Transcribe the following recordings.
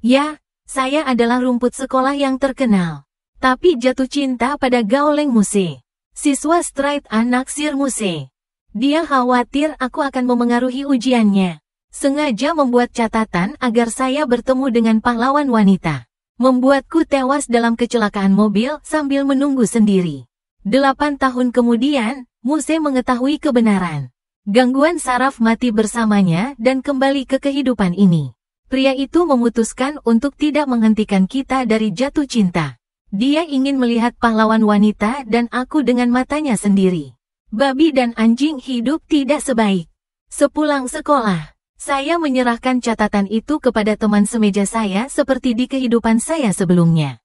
Ya, saya adalah rumput sekolah yang terkenal. Tapi jatuh cinta pada Gaoleng Muse, siswa straight anak Sir Muse. Dia khawatir aku akan memengaruhi ujiannya. Sengaja membuat catatan agar saya bertemu dengan pahlawan wanita. Membuatku tewas dalam kecelakaan mobil sambil menunggu sendiri. 8 tahun kemudian, Muse mengetahui kebenaran. Gangguan saraf mati bersamanya dan kembali ke kehidupan ini. Pria itu memutuskan untuk tidak menghentikan kita dari jatuh cinta. Dia ingin melihat pahlawan wanita dan aku dengan matanya sendiri. Babi dan anjing hidup tidak sebaik. Sepulang sekolah, saya menyerahkan catatan itu kepada teman semeja saya seperti di kehidupan saya sebelumnya.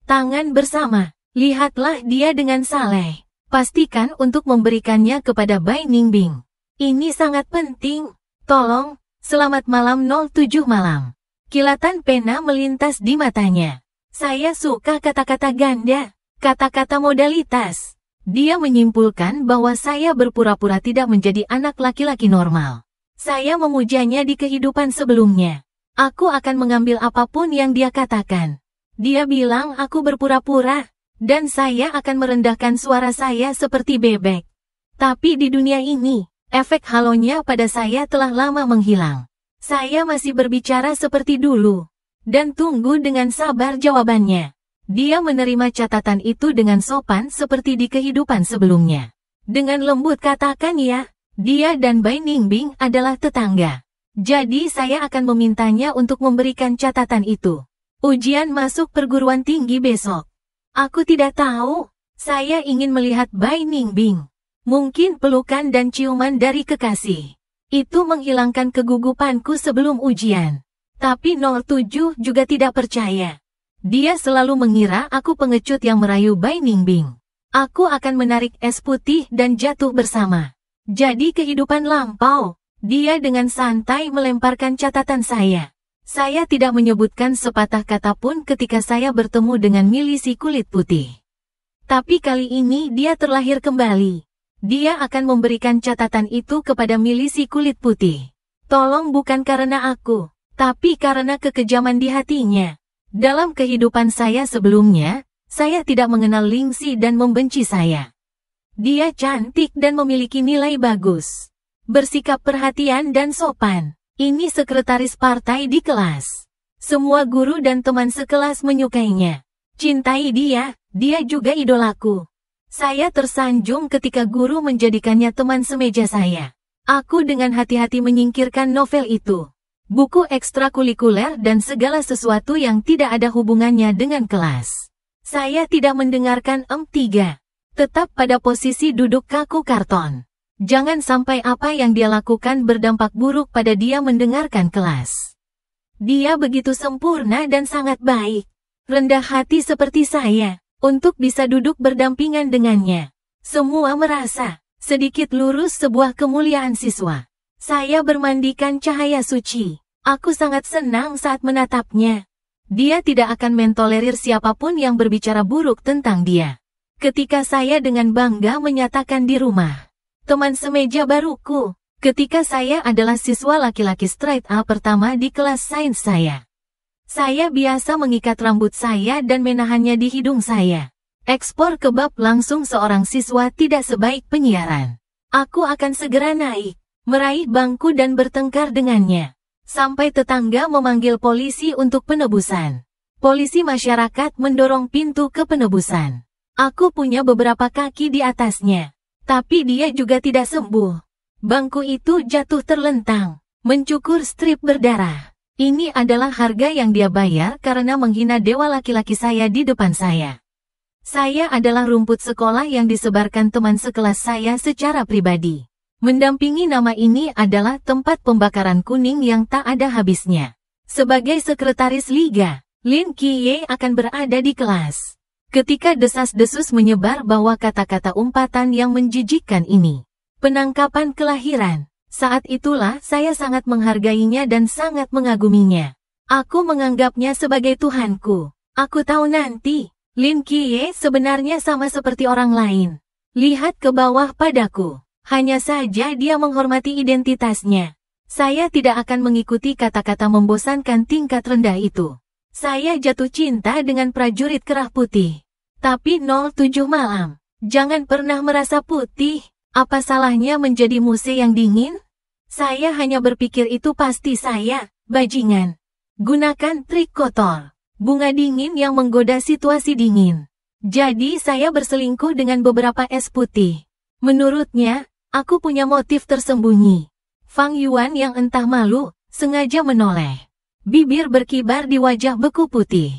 Tangan bersama, lihatlah dia dengan saleh. Pastikan untuk memberikannya kepada Bai Ningbing. Ini sangat penting. Tolong. Selamat malam 07 malam. Kilatan pena melintas di matanya. Saya suka kata-kata ganda, kata-kata modalitas. Dia menyimpulkan bahwa saya berpura-pura tidak menjadi anak laki-laki normal. Saya memujanya di kehidupan sebelumnya. Aku akan mengambil apapun yang dia katakan. Dia bilang aku berpura-pura, dan saya akan merendahkan suara saya seperti bebek. Tapi di dunia ini, efek halonya pada saya telah lama menghilang. Saya masih berbicara seperti dulu. Dan tunggu dengan sabar jawabannya. Dia menerima catatan itu dengan sopan seperti di kehidupan sebelumnya. Dengan lembut katakan ya, dia dan Bai Ningbing adalah tetangga. Jadi saya akan memintanya untuk memberikan catatan itu. Ujian masuk perguruan tinggi besok. Aku tidak tahu. Saya ingin melihat Bai Ningbing. Mungkin pelukan dan ciuman dari kekasih. Itu menghilangkan kegugupanku sebelum ujian. Tapi 07 juga tidak percaya. Dia selalu mengira aku pengecut yang merayu Bai Ningbing. Aku akan menarik es putih dan jatuh bersama. Jadi kehidupan lampau. Dia dengan santai melemparkan catatan saya. Saya tidak menyebutkan sepatah kata pun ketika saya bertemu dengan milisi kulit putih. Tapi kali ini dia terlahir kembali. Dia akan memberikan catatan itu kepada milisi kulit putih. Tolong bukan karena aku, tapi karena kekejaman di hatinya. Dalam kehidupan saya sebelumnya, saya tidak mengenal Lingxi dan membenci saya. Dia cantik dan memiliki nilai bagus. Bersikap perhatian dan sopan. Ini sekretaris partai di kelas. Semua guru dan teman sekelas menyukainya. Cintai dia, dia juga idolaku. Saya tersanjung ketika guru menjadikannya teman semeja saya. Aku dengan hati-hati menyingkirkan novel itu. Buku ekstrakurikuler dan segala sesuatu yang tidak ada hubungannya dengan kelas. Saya tidak mendengarkan M3. Tetap pada posisi duduk kaku karton. Jangan sampai apa yang dia lakukan berdampak buruk pada dia mendengarkan kelas. Dia begitu sempurna dan sangat baik. Rendah hati seperti saya. Untuk bisa duduk berdampingan dengannya. Semua merasa, sedikit lurus sebuah kemuliaan siswa. Saya bermandikan cahaya suci. Aku sangat senang saat menatapnya. Dia tidak akan mentolerir siapapun yang berbicara buruk tentang dia. Ketika saya dengan bangga menyatakan di rumah. Teman semeja baruku. Ketika saya adalah siswa laki-laki straight A pertama di kelas sains saya. Saya biasa mengikat rambut saya dan menahannya di hidung saya. Ekspor kebab langsung seorang siswa tidak sebaik penyiaran. Aku akan segera naik, meraih bangku dan bertengkar dengannya. Sampai tetangga memanggil polisi untuk penebusan. Polisi masyarakat mendorong pintu ke penebusan. Aku punya beberapa kaki di atasnya. Tapi dia juga tidak sembuh. Bangku itu jatuh terlentang, mencukur strip berdarah. Ini adalah harga yang dia bayar karena menghina dewa laki-laki saya di depan saya. Saya adalah rumput sekolah yang disebarkan teman sekelas saya secara pribadi. Mendampingi nama ini adalah tempat pembakaran kuning yang tak ada habisnya. Sebagai sekretaris liga, Lin Qiye akan berada di kelas. Ketika desas-desus menyebar bahwa kata-kata umpatan yang menjijikkan ini. Penangkapan kelahiran. Saat itulah saya sangat menghargainya dan sangat mengaguminya. Aku menganggapnya sebagai Tuhanku. Aku tahu nanti, Lin Qiye sebenarnya sama seperti orang lain. Lihat ke bawah padaku. Hanya saja dia menghormati identitasnya. Saya tidak akan mengikuti kata-kata membosankan tingkat rendah itu. Saya jatuh cinta dengan prajurit kerah putih. Tapi 07 malam. Jangan pernah merasa putih. Apa salahnya menjadi muse yang dingin? Saya hanya berpikir itu pasti saya, bajingan. Gunakan trik kotor. Bunga dingin yang menggoda situasi dingin. Jadi saya berselingkuh dengan beberapa es putih. Menurutnya, aku punya motif tersembunyi. Fang Yuan yang entah malu, sengaja menoleh. Bibir berkibar di wajah beku putih.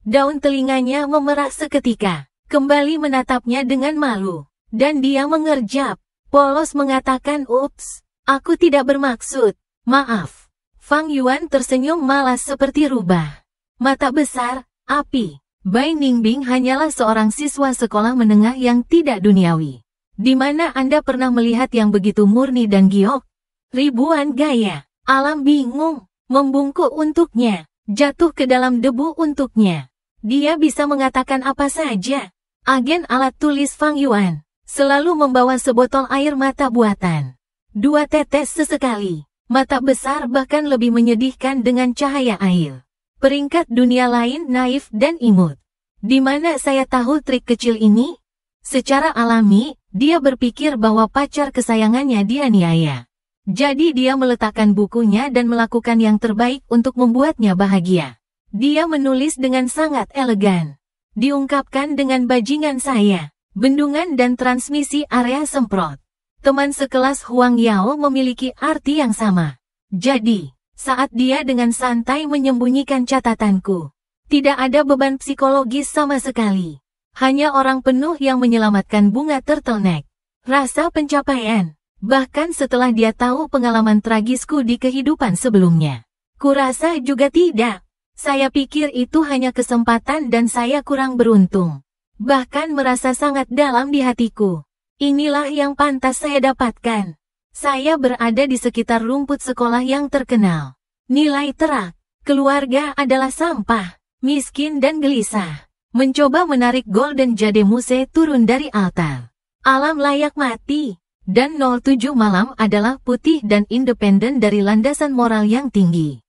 Daun telinganya memerah seketika. Kembali menatapnya dengan malu. Dan dia mengerjap. Polos mengatakan, "Ups, aku tidak bermaksud. Maaf." Fang Yuan tersenyum malas seperti rubah. Mata besar, api. Bai Ningbing hanyalah seorang siswa sekolah menengah yang tidak duniawi. Di mana Anda pernah melihat yang begitu murni dan giok? Ribuan gaya, alam bingung, membungkuk untuknya, jatuh ke dalam debu untuknya. Dia bisa mengatakan apa saja. Agen alat tulis Fang Yuan selalu membawa sebotol air mata buatan. 2 tetes sesekali, mata besar bahkan lebih menyedihkan dengan cahaya air. Peringkat dunia lain naif dan imut. Di mana saya tahu trik kecil ini? Secara alami, dia berpikir bahwa pacar kesayangannya dianiaya. Jadi dia meletakkan bukunya dan melakukan yang terbaik untuk membuatnya bahagia. Dia menulis dengan sangat elegan. Diungkapkan dengan bajingan saya, bendungan dan transmisi area semprot. Teman sekelas Huang Yao memiliki arti yang sama. Jadi, saat dia dengan santai menyembunyikan catatanku, tidak ada beban psikologis sama sekali. Hanya orang penuh yang menyelamatkan bunga turtleneck. Rasa pencapaian, bahkan setelah dia tahu pengalaman tragisku di kehidupan sebelumnya. Kurasa juga tidak. Saya pikir itu hanya kesempatan dan saya kurang beruntung. Bahkan merasa sangat dalam di hatiku. Inilah yang pantas saya dapatkan. Saya berada di sekitar rumput sekolah yang terkenal. Nilai terak, keluarga adalah sampah, miskin dan gelisah. Mencoba menarik Golden Jade Muse turun dari altar. Alam layak mati. Dan 07 malam adalah putih dan independen dari landasan moral yang tinggi.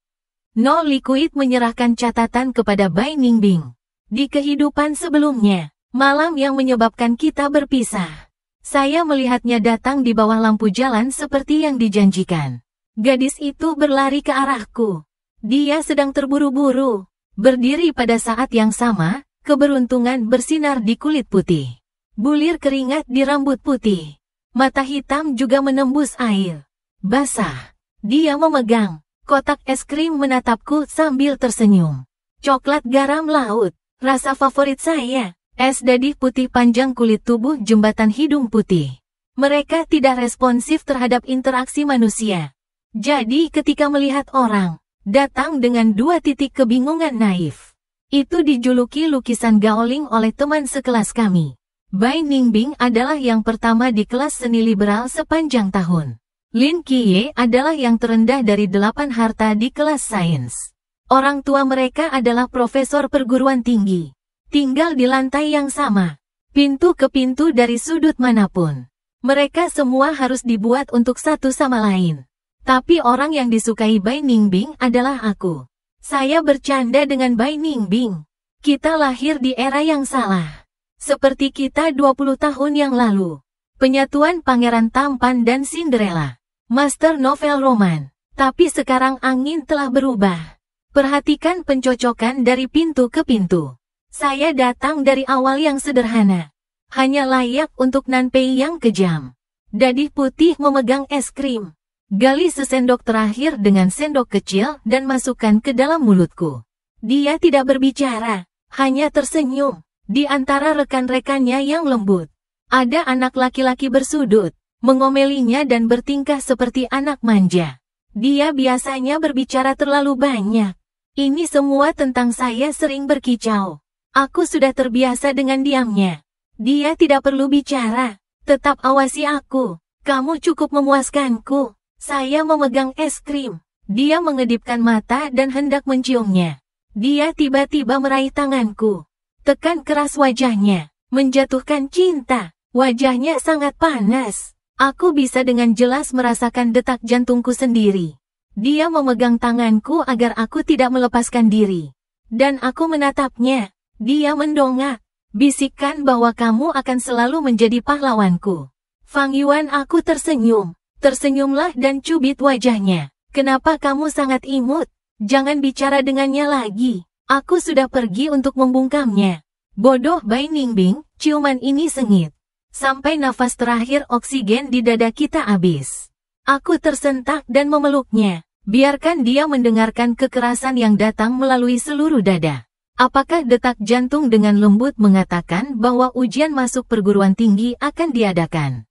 No Liquid menyerahkan catatan kepada Bai Ningbing. Di kehidupan sebelumnya, malam yang menyebabkan kita berpisah. Saya melihatnya datang di bawah lampu jalan seperti yang dijanjikan. Gadis itu berlari ke arahku. Dia sedang terburu-buru. Berdiri pada saat yang sama, keberuntungan bersinar di kulit putih. Bulir keringat di rambut putih. Mata hitam juga menembus air. Basah. Dia memegang kotak es krim menatapku sambil tersenyum. Coklat garam laut. Rasa favorit saya. Es dadih putih panjang kulit tubuh jembatan hidung putih. Mereka tidak responsif terhadap interaksi manusia. Jadi ketika melihat orang datang dengan 2 titik kebingungan naif. Itu dijuluki lukisan Gaoling oleh teman sekelas kami. Bai Ningbing adalah yang pertama di kelas seni liberal sepanjang tahun. Lin Qiye adalah yang terendah dari 8 harta di kelas sains. Orang tua mereka adalah profesor perguruan tinggi. Tinggal di lantai yang sama. Pintu ke pintu dari sudut manapun. Mereka semua harus dibuat untuk satu sama lain. Tapi orang yang disukai Bai Ningbing adalah aku. Saya bercanda dengan Bai Ningbing. Kita lahir di era yang salah. Seperti kita 20 tahun yang lalu. Penyatuan Pangeran Tampan dan Cinderella. Master novel roman. Tapi sekarang angin telah berubah. Perhatikan pencocokan dari pintu ke pintu. Saya datang dari awal yang sederhana. Hanya layak untuk Nanpei yang kejam. Dadih putih memegang es krim. Gali sesendok terakhir dengan sendok kecil dan masukkan ke dalam mulutku. Dia tidak berbicara, hanya tersenyum. Di antara rekan-rekannya yang lembut, ada anak laki-laki bersudut, mengomelinya dan bertingkah seperti anak manja. Dia biasanya berbicara terlalu banyak. Ini semua tentang saya sering berkicau. Aku sudah terbiasa dengan diamnya. Dia tidak perlu bicara. Tetap awasi aku. Kamu cukup memuaskanku. Saya memegang es krim. Dia mengedipkan mata dan hendak menciumnya. Dia tiba-tiba meraih tanganku. Tekan keras wajahnya. Menjatuhkan cinta. Wajahnya sangat panas. Aku bisa dengan jelas merasakan detak jantungku sendiri. Dia memegang tanganku agar aku tidak melepaskan diri. Dan aku menatapnya. Dia mendongak. Bisikan bahwa kamu akan selalu menjadi pahlawanku. Fang Yuan, aku tersenyum. Tersenyumlah dan cubit wajahnya. Kenapa kamu sangat imut? Jangan bicara dengannya lagi. Aku sudah pergi untuk membungkamnya. Bodoh Bai Ningbing, ciuman ini sengit. Sampai nafas terakhir oksigen di dada kita habis. Aku tersentak dan memeluknya. Biarkan dia mendengarkan kekerasan yang datang melalui seluruh dada. Apakah detak jantung dengan lembut mengatakan bahwa ujian masuk perguruan tinggi akan diadakan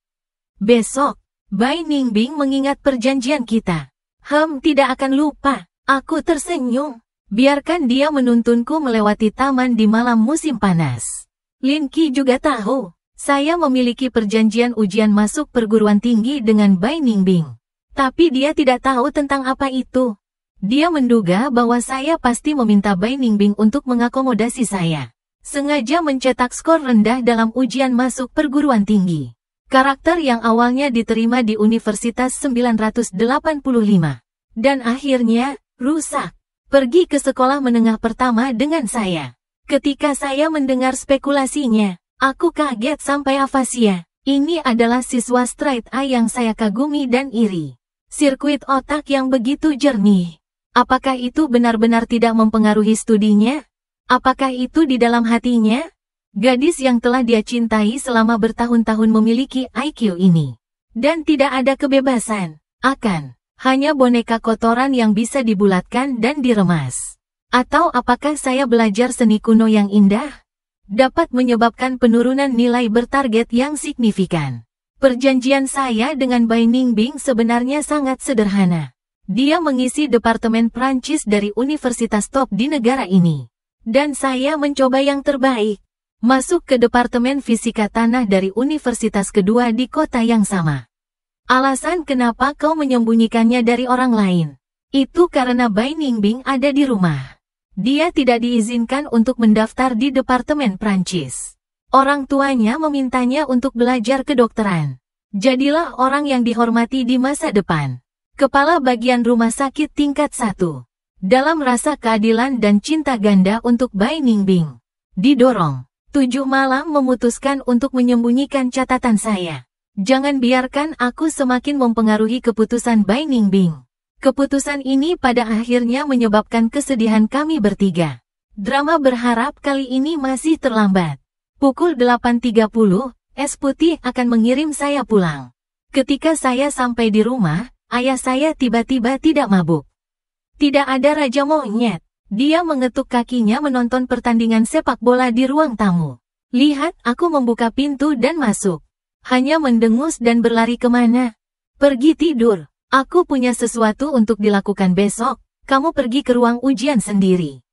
besok? Bai Ningbing mengingat perjanjian kita. Tidak akan lupa. Aku tersenyum. Biarkan dia menuntunku melewati taman di malam musim panas. Lin Qi juga tahu. Saya memiliki perjanjian ujian masuk perguruan tinggi dengan Bai Ningbing. Tapi dia tidak tahu tentang apa itu. Dia menduga bahwa saya pasti meminta Bai Ningbing untuk mengakomodasi saya. Sengaja mencetak skor rendah dalam ujian masuk perguruan tinggi. Karakter yang awalnya diterima di Universitas 985. Dan akhirnya, rusak. Pergi ke sekolah menengah pertama dengan saya. Ketika saya mendengar spekulasinya, aku kaget sampai afasia. Ini adalah siswa Straight A yang saya kagumi dan iri. Sirkuit otak yang begitu jernih. Apakah itu benar-benar tidak mempengaruhi studinya? Apakah itu di dalam hatinya? Gadis yang telah dia cintai selama bertahun-tahun memiliki IQ ini. Dan tidak ada kebebasan. Hanya boneka kotoran yang bisa dibulatkan dan diremas. Atau apakah saya belajar seni kuno yang indah? Dapat menyebabkan penurunan nilai bertarget yang signifikan. Perjanjian saya dengan Bai Ningbing sebenarnya sangat sederhana. Dia mengisi Departemen Prancis dari universitas top di negara ini. Dan saya mencoba yang terbaik. Masuk ke Departemen Fisika Tanah dari universitas kedua di kota yang sama. Alasan kenapa kau menyembunyikannya dari orang lain? Itu karena Bai Ningbing ada di rumah. Dia tidak diizinkan untuk mendaftar di Departemen Prancis. Orang tuanya memintanya untuk belajar kedokteran. Jadilah orang yang dihormati di masa depan. Kepala bagian rumah sakit tingkat 1. Dalam rasa keadilan dan cinta ganda untuk Bai Ningbing. Didorong. 7 Malam memutuskan untuk menyembunyikan catatan saya. Jangan biarkan aku semakin mempengaruhi keputusan Bai Ningbing. Keputusan ini pada akhirnya menyebabkan kesedihan kami bertiga. Drama berharap kali ini masih terlambat. Pukul 8.30, es putih akan mengirim saya pulang. Ketika saya sampai di rumah, ayah saya tiba-tiba tidak mabuk. Tidak ada Raja Monyet. Dia mengetuk kakinya menonton pertandingan sepak bola di ruang tamu. Lihat, aku membuka pintu dan masuk. Hanya mendengus dan berlari kemana? Pergi tidur. Aku punya sesuatu untuk dilakukan besok. Kamu pergi ke ruang ujian sendiri.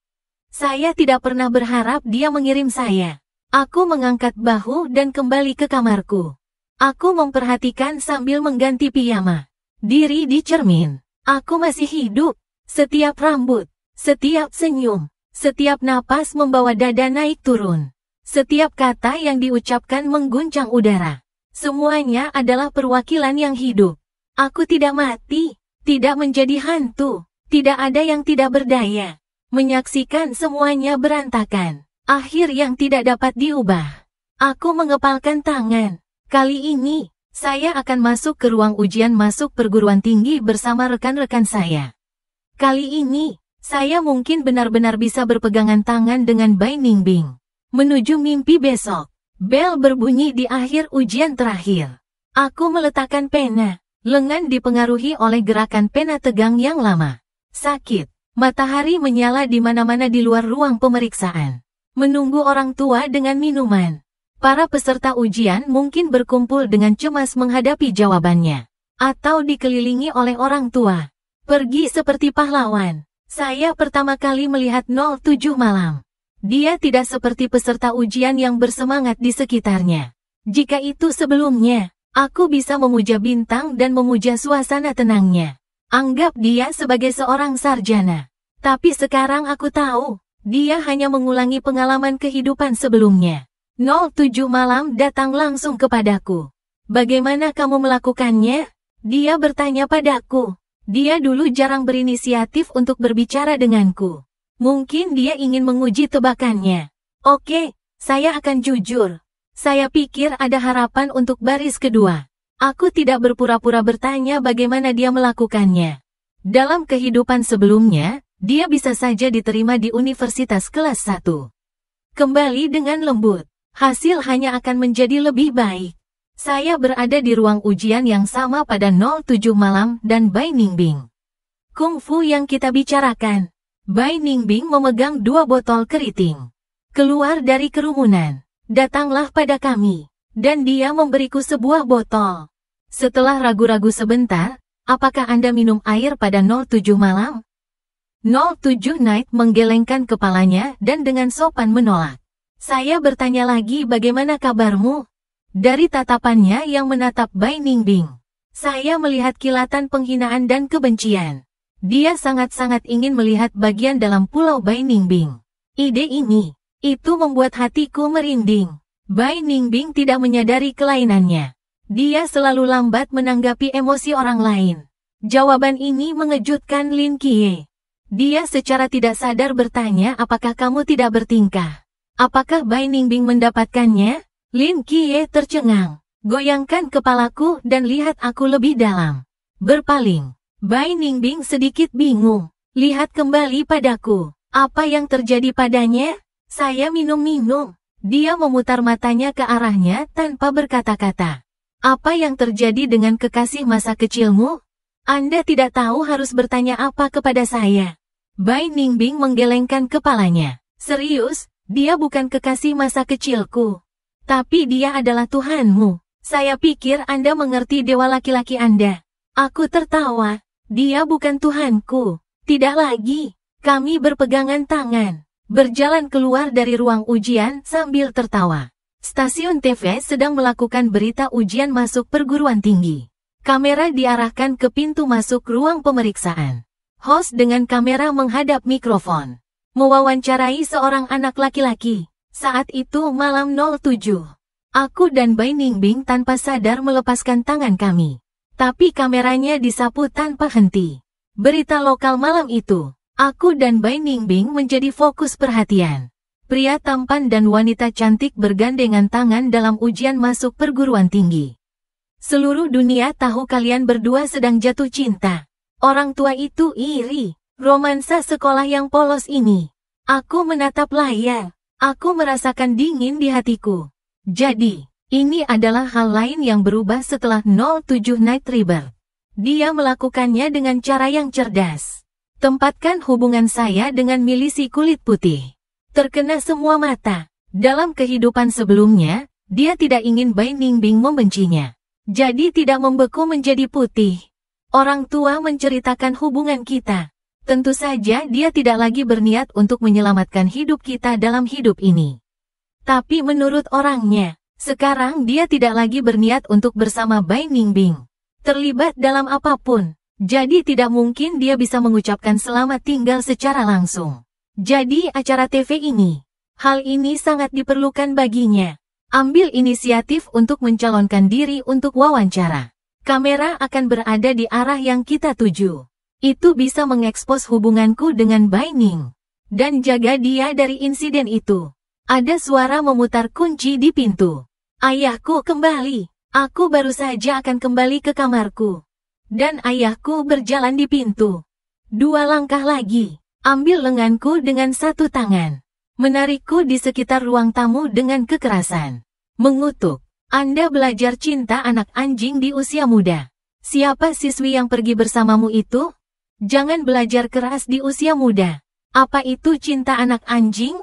Saya tidak pernah berharap dia mengirim saya. Aku mengangkat bahu dan kembali ke kamarku. Aku memperhatikan sambil mengganti piyama. Diri di cermin. Aku masih hidup. Setiap rambut, setiap senyum, setiap napas membawa dada naik turun. Setiap kata yang diucapkan mengguncang udara. Semuanya adalah perwakilan yang hidup. Aku tidak mati, tidak menjadi hantu, tidak ada yang tidak berdaya. Menyaksikan semuanya berantakan. Akhir yang tidak dapat diubah. Aku mengepalkan tangan. Kali ini, saya akan masuk ke ruang ujian masuk perguruan tinggi bersama rekan-rekan saya. Kali ini, saya mungkin benar-benar bisa berpegangan tangan dengan Bai Ningbing. Menuju mimpi besok. Bel berbunyi di akhir ujian terakhir. Aku meletakkan pena. Lengan dipengaruhi oleh gerakan pena tegang yang lama. Sakit. Matahari menyala di mana-mana di luar ruang pemeriksaan. Menunggu orang tua dengan minuman. Para peserta ujian mungkin berkumpul dengan cemas menghadapi jawabannya. Atau dikelilingi oleh orang tua. Pergi seperti pahlawan. Saya pertama kali melihat 07 Malam. Dia tidak seperti peserta ujian yang bersemangat di sekitarnya. Jika itu sebelumnya, aku bisa memuja bintang dan memuja suasana tenangnya. Anggap dia sebagai seorang sarjana. Tapi sekarang aku tahu, dia hanya mengulangi pengalaman kehidupan sebelumnya. 07 Malam datang langsung kepadaku. Bagaimana kamu melakukannya? Dia bertanya padaku. Dia dulu jarang berinisiatif untuk berbicara denganku. Mungkin dia ingin menguji tebakannya. Oke, saya akan jujur. Saya pikir ada harapan untuk baris kedua. Aku tidak berpura-pura bertanya bagaimana dia melakukannya. Dalam kehidupan sebelumnya, dia bisa saja diterima di universitas kelas 1. Kembali dengan lembut. Hasil hanya akan menjadi lebih baik. Saya berada di ruang ujian yang sama pada 07 malam dan Bai Ningbing. Kungfu yang kita bicarakan. Bai Ningbing memegang 2 botol keriting. Keluar dari kerumunan. Datanglah pada kami. Dan dia memberiku sebuah botol. Setelah ragu-ragu sebentar, apakah Anda minum air pada 07 malam? 07 Night menggelengkan kepalanya dan dengan sopan menolak. Saya bertanya lagi bagaimana kabarmu? Dari tatapannya yang menatap Bai Ningbing, saya melihat kilatan penghinaan dan kebencian. Dia sangat-sangat ingin melihat bagian dalam pulau Bai Ningbing. Ide ini, itu membuat hatiku merinding. Bai Ningbing tidak menyadari kelainannya. Dia selalu lambat menanggapi emosi orang lain. Jawaban ini mengejutkan Lin Qiye. Dia secara tidak sadar bertanya apakah kamu tidak bertingkah. Apakah Bai Ningbing mendapatkannya? Lin Qiye tercengang. Goyangkan kepalaku dan lihat aku lebih dalam. Berpaling. Bai Ningbing sedikit bingung. Lihat kembali padaku. Apa yang terjadi padanya? Saya minum-minum. Dia memutar matanya ke arahnya tanpa berkata-kata. Apa yang terjadi dengan kekasih masa kecilmu? Anda tidak tahu harus bertanya apa kepada saya. Bai Ningbing menggelengkan kepalanya. Serius? Dia bukan kekasih masa kecilku. Tapi dia adalah Tuhanmu. Saya pikir Anda mengerti dewa laki-laki Anda. Aku tertawa. Dia bukan Tuhanku. Tidak lagi. Kami berpegangan tangan. Berjalan keluar dari ruang ujian sambil tertawa. Stasiun TV sedang melakukan berita ujian masuk perguruan tinggi. Kamera diarahkan ke pintu masuk ruang pemeriksaan. Host dengan kamera menghadap mikrofon. Mewawancarai seorang anak laki-laki. Saat itu malam 07. Aku dan Bai Ningbing tanpa sadar melepaskan tangan kami. Tapi kameranya disapu tanpa henti. Berita lokal malam itu. Aku dan Bai Ningbing menjadi fokus perhatian. Pria tampan dan wanita cantik bergandengan tangan dalam ujian masuk perguruan tinggi. Seluruh dunia tahu kalian berdua sedang jatuh cinta. Orang tua itu iri. Romansa sekolah yang polos ini. Aku menatap layar. Aku merasakan dingin di hatiku. Jadi, ini adalah hal lain yang berubah setelah 07 Night Rebirth. Dia melakukannya dengan cara yang cerdas. Tempatkan hubungan saya dengan milisi kulit putih. Terkena semua mata. Dalam kehidupan sebelumnya, dia tidak ingin Bai Ningbing membencinya. Jadi tidak membeku menjadi putih. Orang tua menceritakan hubungan kita. Tentu saja dia tidak lagi berniat untuk menyelamatkan hidup kita dalam hidup ini. Tapi menurut orangnya, sekarang dia tidak lagi berniat untuk bersama Bai Ningbing. Terlibat dalam apapun. Jadi tidak mungkin dia bisa mengucapkan selamat tinggal secara langsung. Jadi acara TV ini. Hal ini sangat diperlukan baginya. Ambil inisiatif untuk mencalonkan diri untuk wawancara. Kamera akan berada di arah yang kita tuju. Itu bisa mengekspos hubunganku dengan Bai Ning. Dan jaga dia dari insiden itu. Ada suara memutar kunci di pintu. Ayahku kembali. Aku baru saja akan kembali ke kamarku. Dan ayahku berjalan di pintu. 2 langkah lagi. Ambil lenganku dengan satu tangan. Menarikku di sekitar ruang tamu dengan kekerasan. Mengutuk. Anda belajar cinta anak anjing di usia muda. Siapa siswi yang pergi bersamamu itu? Jangan belajar keras di usia muda. Apa itu cinta anak anjing?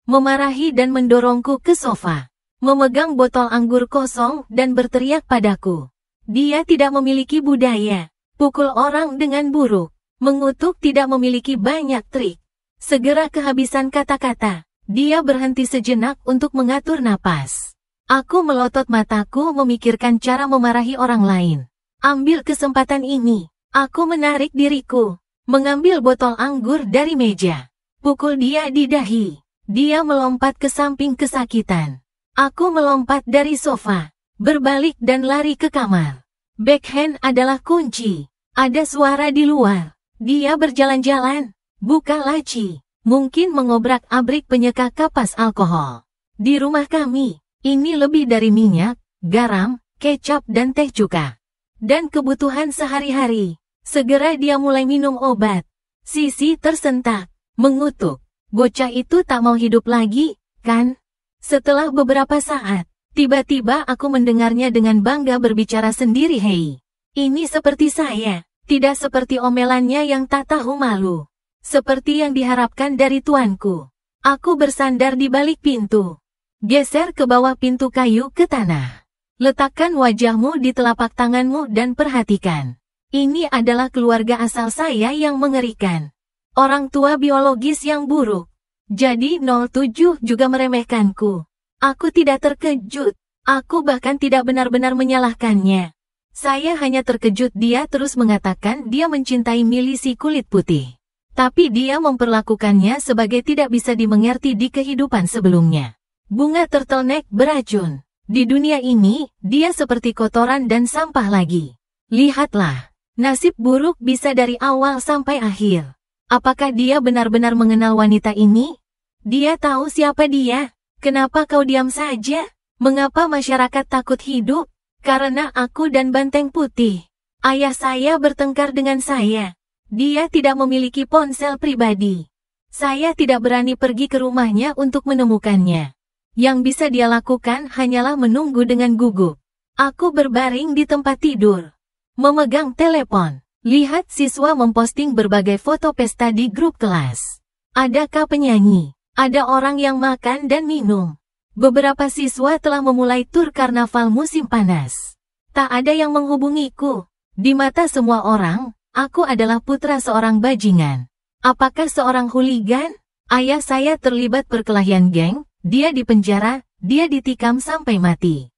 Memarahi dan mendorongku ke sofa. Memegang botol anggur kosong dan berteriak padaku. Dia tidak memiliki budaya. Pukul orang dengan buruk. Mengutuk tidak memiliki banyak trik. Segera kehabisan kata-kata. Dia berhenti sejenak untuk mengatur napas. Aku melotot mataku memikirkan cara memarahi orang lain. Ambil kesempatan ini. Aku menarik diriku. Mengambil botol anggur dari meja. Pukul dia di dahi. Dia melompat ke samping kesakitan. Aku melompat dari sofa. Berbalik dan lari ke kamar. Backhand adalah kunci. Ada suara di luar. Dia berjalan-jalan, buka laci, mungkin mengobrak-abrik penyeka kapas alkohol. Di rumah kami, ini lebih dari minyak, garam, kecap dan teh cuka. Dan kebutuhan sehari-hari. Segera dia mulai minum obat. Sisi tersentak, mengutuk. Bocah itu tak mau hidup lagi, kan? Setelah beberapa saat, tiba-tiba aku mendengarnya dengan bangga berbicara sendiri. Hei, ini seperti saya, tidak seperti omelannya yang tak tahu malu. Seperti yang diharapkan dari tuanku. Aku bersandar di balik pintu. Geser ke bawah pintu kayu ke tanah. Letakkan wajahmu di telapak tanganmu dan perhatikan. Ini adalah keluarga asal saya yang mengerikan. Orang tua biologis yang buruk. Jadi 07 juga meremehkanku. Aku tidak terkejut. Aku bahkan tidak benar-benar menyalahkannya. Saya hanya terkejut dia terus mengatakan dia mencintai milisi kulit putih. Tapi dia memperlakukannya sebagai tidak bisa dimengerti di kehidupan sebelumnya. Bunga turtleneck beracun. Di dunia ini, dia seperti kotoran dan sampah lagi. Lihatlah, nasib buruk bisa dari awal sampai akhir. Apakah dia benar-benar mengenal wanita ini? Dia tahu siapa dia. Kenapa kau diam saja? Mengapa masyarakat takut hidup? Karena aku dan Banteng Putih. Ayah saya bertengkar dengan saya. Dia tidak memiliki ponsel pribadi. Saya tidak berani pergi ke rumahnya untuk menemukannya. Yang bisa dia lakukan hanyalah menunggu dengan gugup. Aku berbaring di tempat tidur, memegang telepon. Lihat siswa memposting berbagai foto pesta di grup kelas. Adakah penyanyi? Ada orang yang makan dan minum. Beberapa siswa telah memulai tur karnaval musim panas. Tak ada yang menghubungiku. Di mata semua orang, aku adalah putra seorang bajingan. Apakah seorang hooligan? Ayah saya terlibat perkelahian geng, dia dipenjara, dia ditikam sampai mati.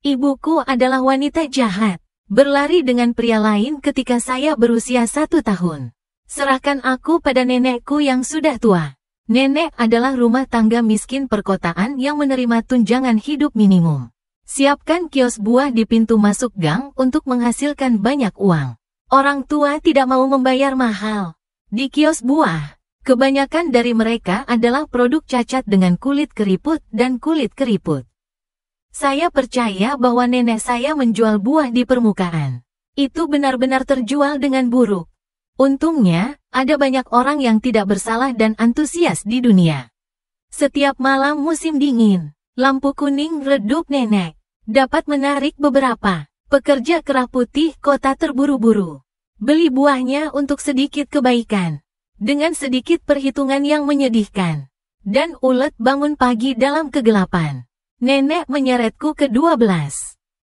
Ibuku adalah wanita jahat. Berlari dengan pria lain ketika saya berusia 1 tahun. Serahkan aku pada nenekku yang sudah tua. Nenek adalah rumah tangga miskin perkotaan yang menerima tunjangan hidup minimum. Siapkan kios buah di pintu masuk gang untuk menghasilkan banyak uang. Orang tua tidak mau membayar mahal. Di kios buah, kebanyakan dari mereka adalah produk cacat dengan kulit keriput dan kulit keriput. Saya percaya bahwa nenek saya menjual buah di permukaan. Itu benar-benar terjual dengan buruk. Untungnya, ada banyak orang yang tidak bersalah dan antusias di dunia. Setiap malam musim dingin, lampu kuning redup nenek dapat menarik beberapa pekerja kerah putih kota terburu-buru. Beli buahnya untuk sedikit kebaikan. Dengan sedikit perhitungan yang menyedihkan. Dan ulet bangun pagi dalam kegelapan. Nenek menyeretku ke-12.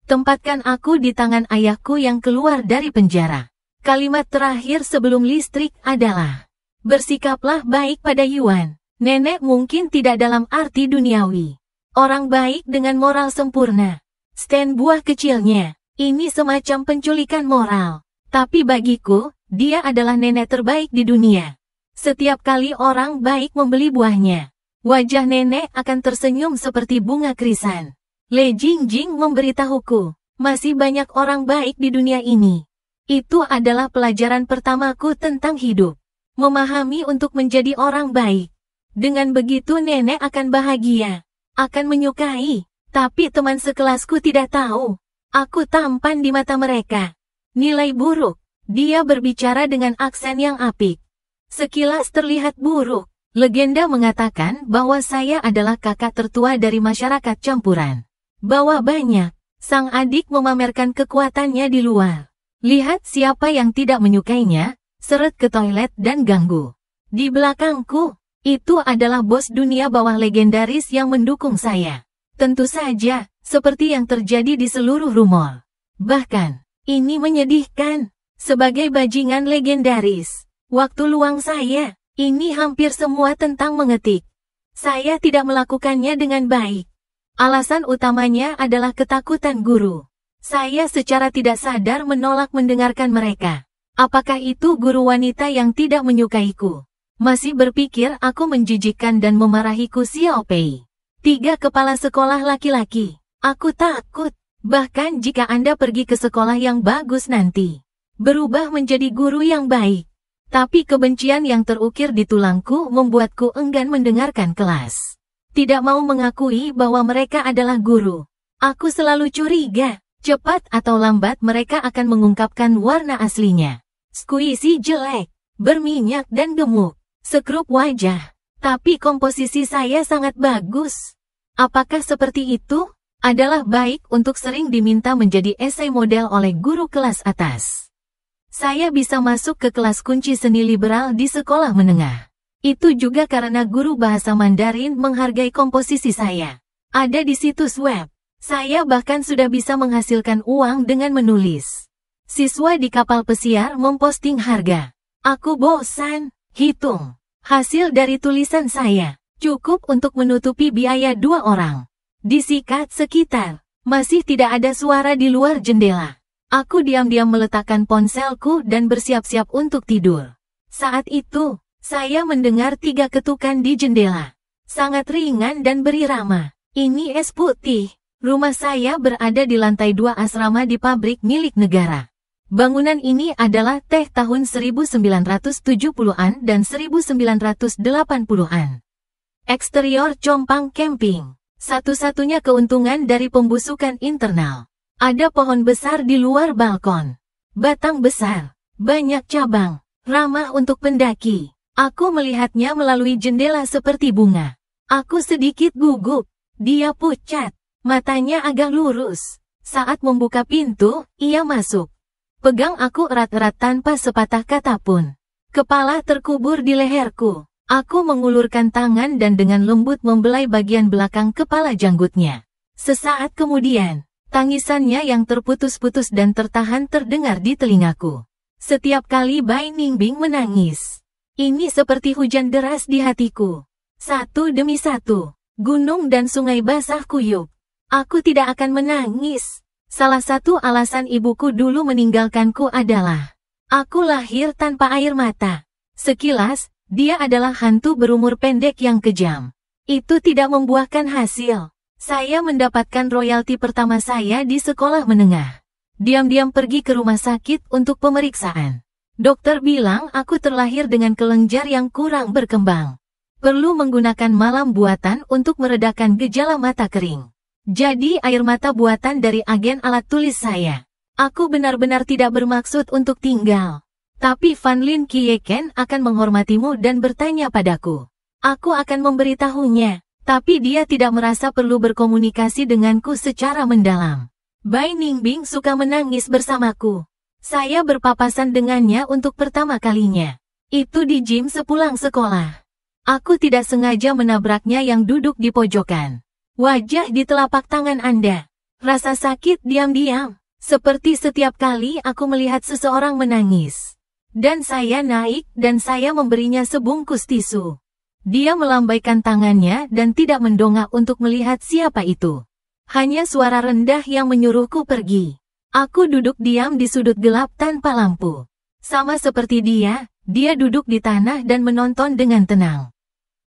Tempatkan aku di tangan ayahku yang keluar dari penjara. Kalimat terakhir sebelum listrik adalah, bersikaplah baik pada Yuan. Nenek mungkin tidak dalam arti duniawi. Orang baik dengan moral sempurna. Stand buah kecilnya. Ini semacam penculikan moral. Tapi bagiku, dia adalah nenek terbaik di dunia. Setiap kali orang baik membeli buahnya, wajah nenek akan tersenyum seperti bunga krisan. Le Jingjing memberitahuku, masih banyak orang baik di dunia ini. Itu adalah pelajaran pertamaku tentang hidup. Memahami untuk menjadi orang baik. Dengan begitu nenek akan bahagia. Akan menyukai. Tapi teman sekelasku tidak tahu. Aku tampan di mata mereka. Nilai buruk. Dia berbicara dengan aksen yang apik. Sekilas terlihat buruk. Legenda mengatakan bahwa saya adalah kakak tertua dari masyarakat campuran. Bahwa banyak. Sang adik memamerkan kekuatannya di luar. Lihat siapa yang tidak menyukainya, seret ke toilet dan ganggu. Di belakangku, itu adalah bos dunia bawah legendaris yang mendukung saya. Tentu saja, seperti yang terjadi di seluruh rumor. Bahkan, ini menyedihkan. Sebagai bajingan legendaris, waktu luang saya, ini hampir semua tentang mengetik. Saya tidak melakukannya dengan baik. Alasan utamanya adalah ketakutan guru. Saya secara tidak sadar menolak mendengarkan mereka. Apakah itu guru wanita yang tidak menyukaiku? Masih berpikir aku menjijikkan dan memarahiku Xiao Pei. 3 kepala sekolah laki-laki. Aku takut. Bahkan jika Anda pergi ke sekolah yang bagus nanti. berubah menjadi guru yang baik. Tapi kebencian yang terukir di tulangku membuatku enggan mendengarkan kelas. Tidak mau mengakui bahwa mereka adalah guru. Aku selalu curiga, cepat atau lambat mereka akan mengungkapkan warna aslinya. Squishy jelek, berminyak dan gemuk, sekrup wajah. Tapi komposisi saya sangat bagus. Apakah seperti itu? Adalah baik untuk sering diminta menjadi esai model oleh guru kelas atas. Saya bisa masuk ke kelas kunci seni liberal di sekolah menengah. Itu juga karena guru bahasa Mandarin menghargai komposisi saya. Ada di situs web. Saya bahkan sudah bisa menghasilkan uang dengan menulis. Siswa di kapal pesiar memposting harga. Aku bosan. Hitung. Hasil dari tulisan saya. Cukup untuk menutupi biaya 2 orang. Disikat sekitar. Masih tidak ada suara di luar jendela. Aku diam-diam meletakkan ponselku dan bersiap-siap untuk tidur. Saat itu, saya mendengar 3 ketukan di jendela. Sangat ringan dan berirama. Ini es putih. Rumah saya berada di lantai 2 asrama di pabrik milik negara. Bangunan ini adalah teh tahun 1970-an dan 1980-an. Eksterior compang camping. Satu-satunya keuntungan dari pembusukan internal. Ada pohon besar di luar balkon. Batang besar, banyak cabang, ramah untuk pendaki. Aku melihatnya melalui jendela seperti bunga. Aku sedikit gugup. Dia pucat, matanya agak lurus. Saat membuka pintu, ia masuk. Pegang aku erat-erat tanpa sepatah kata pun. Kepala terkubur di leherku. Aku mengulurkan tangan dan dengan lembut membelai bagian belakang kepala janggutnya. Sesaat kemudian, tangisannya yang terputus-putus dan tertahan terdengar di telingaku. Setiap kali Bai Ningbing menangis. Ini seperti hujan deras di hatiku. Satu demi satu, gunung dan sungai basah kuyup. Aku tidak akan menangis. Salah satu alasan ibuku dulu meninggalkanku adalah, aku lahir tanpa air mata. Sekilas, dia adalah hantu berumur pendek yang kejam. Itu tidak membuahkan hasil. Saya mendapatkan royalti pertama saya di sekolah menengah. Diam-diam pergi ke rumah sakit untuk pemeriksaan. Dokter bilang aku terlahir dengan kelenjar yang kurang berkembang. Perlu menggunakan malam buatan untuk meredakan gejala mata kering. Jadi air mata buatan dari agen alat tulis saya. Aku benar-benar tidak bermaksud untuk tinggal. Tapi Van Lin Kieken akan menghormatimu dan bertanya padaku. Aku akan memberitahunya. Tapi dia tidak merasa perlu berkomunikasi denganku secara mendalam. Bai Ningbing suka menangis bersamaku. Saya berpapasan dengannya untuk pertama kalinya. Itu di gym sepulang sekolah. Aku tidak sengaja menabraknya yang duduk di pojokan. Wajah di telapak tangan Anda. Rasa sakit diam-diam. Seperti setiap kali aku melihat seseorang menangis. Dan saya naik dan saya memberinya sebungkus tisu. Dia melambaikan tangannya dan tidak mendongak untuk melihat siapa itu. Hanya suara rendah yang menyuruhku pergi. Aku duduk diam di sudut gelap tanpa lampu. Sama seperti dia duduk di tanah dan menonton dengan tenang.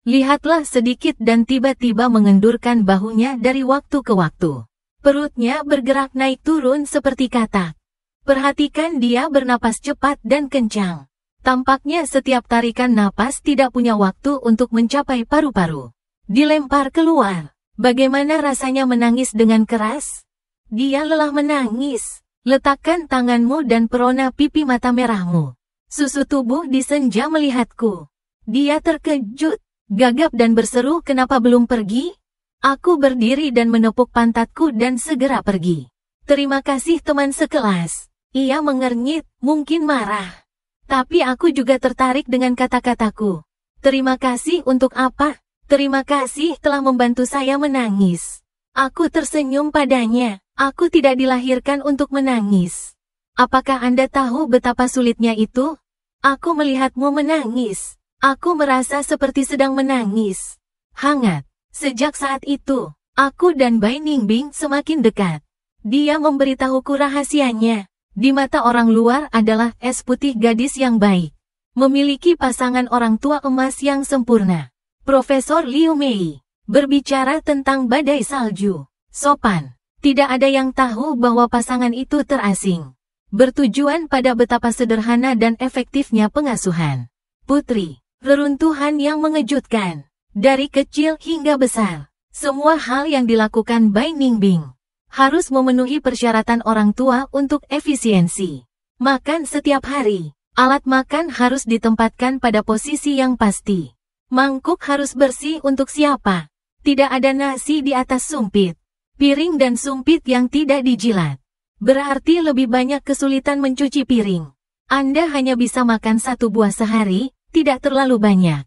Lihatlah sedikit dan tiba-tiba mengendurkan bahunya dari waktu ke waktu. Perutnya bergerak naik turun seperti katak. Perhatikan dia bernapas cepat dan kencang. Tampaknya setiap tarikan napas tidak punya waktu untuk mencapai paru-paru. Dilempar keluar. Bagaimana rasanya menangis dengan keras? Dia lelah menangis. Letakkan tanganmu dan perona pipi mata merahmu. Susu tubuh di senja melihatku. Dia terkejut, gagap dan berseru, kenapa belum pergi? Aku berdiri dan menepuk pantatku dan segera pergi. Terima kasih teman sekelas. Ia mengernyit, mungkin marah. Tapi aku juga tertarik dengan kata-kataku. Terima kasih untuk apa? Terima kasih telah membantu saya menangis. Aku tersenyum padanya. Aku tidak dilahirkan untuk menangis. Apakah Anda tahu betapa sulitnya itu? Aku melihatmu menangis. Aku merasa seperti sedang menangis. Hangat. Sejak saat itu, aku dan Bai Ningbing semakin dekat. Dia memberitahuku rahasianya. Di mata orang luar adalah es putih gadis yang baik. Memiliki pasangan orang tua emas yang sempurna. Profesor Liu Mei berbicara tentang badai salju. Sopan. Tidak ada yang tahu bahwa pasangan itu terasing. bertujuan pada betapa sederhana dan efektifnya pengasuhan. Putri, reruntuhan yang mengejutkan. Dari kecil hingga besar, semua hal yang dilakukan Bai Ningbing harus memenuhi persyaratan orang tua untuk efisiensi. Makan setiap hari. Alat makan harus ditempatkan pada posisi yang pasti. Mangkuk harus bersih untuk siapa. Tidak ada nasi di atas sumpit. Piring dan sumpit yang tidak dijilat. Berarti lebih banyak kesulitan mencuci piring. Anda hanya bisa makan 1 buah sehari, tidak terlalu banyak.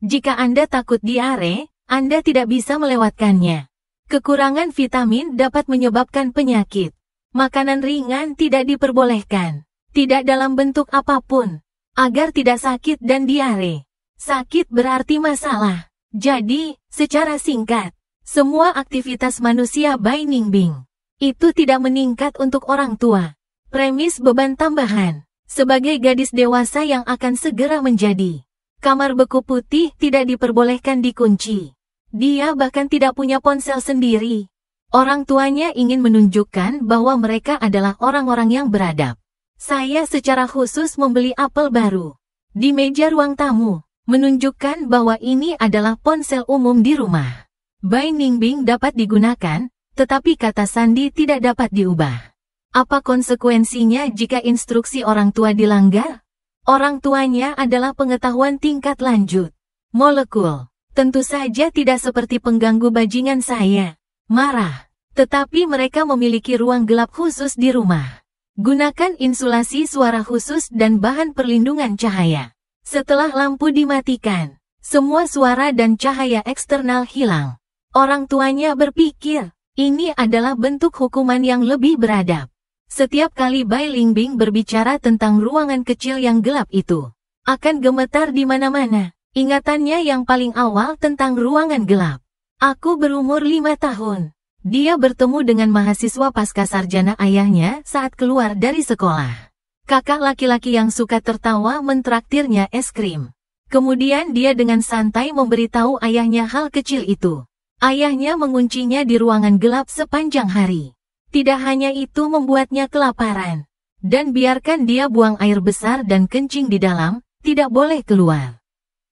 Jika Anda takut diare, Anda tidak bisa melewatkannya. Kekurangan vitamin dapat menyebabkan penyakit. Makanan ringan tidak diperbolehkan. Tidak dalam bentuk apapun. Agar tidak sakit dan diare. Sakit berarti masalah. Jadi, secara singkat, semua aktivitas manusia Bai Ningbing itu tidak meningkat untuk orang tua. Premis beban tambahan. Sebagai gadis dewasa yang akan segera menjadi. Kamar beku putih tidak diperbolehkan dikunci. Dia bahkan tidak punya ponsel sendiri. Orang tuanya ingin menunjukkan bahwa mereka adalah orang-orang yang beradab. Saya secara khusus membeli apel baru di meja ruang tamu, menunjukkan bahwa ini adalah ponsel umum di rumah. Bai Ningbing dapat digunakan, tetapi kata sandi tidak dapat diubah. Apa konsekuensinya jika instruksi orang tua dilanggar? Orang tuanya adalah pengetahuan tingkat lanjut. Molekul. Tentu saja tidak seperti pengganggu bajingan saya. Marah. Tetapi mereka memiliki ruang gelap khusus di rumah. Gunakan insulasi suara khusus dan bahan perlindungan cahaya. Setelah lampu dimatikan, semua suara dan cahaya eksternal hilang. Orang tuanya berpikir, ini adalah bentuk hukuman yang lebih beradab. Setiap kali Bai Ningbing berbicara tentang ruangan kecil yang gelap itu, akan gemetar di mana-mana. Ingatannya yang paling awal tentang ruangan gelap. Aku berumur 5 tahun. Dia bertemu dengan mahasiswa pascasarjana ayahnya saat keluar dari sekolah. Kakak laki-laki yang suka tertawa mentraktirnya es krim. Kemudian dia dengan santai memberitahu ayahnya hal kecil itu. Ayahnya menguncinya di ruangan gelap sepanjang hari. Tidak hanya itu membuatnya kelaparan. Dan biarkan dia buang air besar dan kencing di dalam, tidak boleh keluar.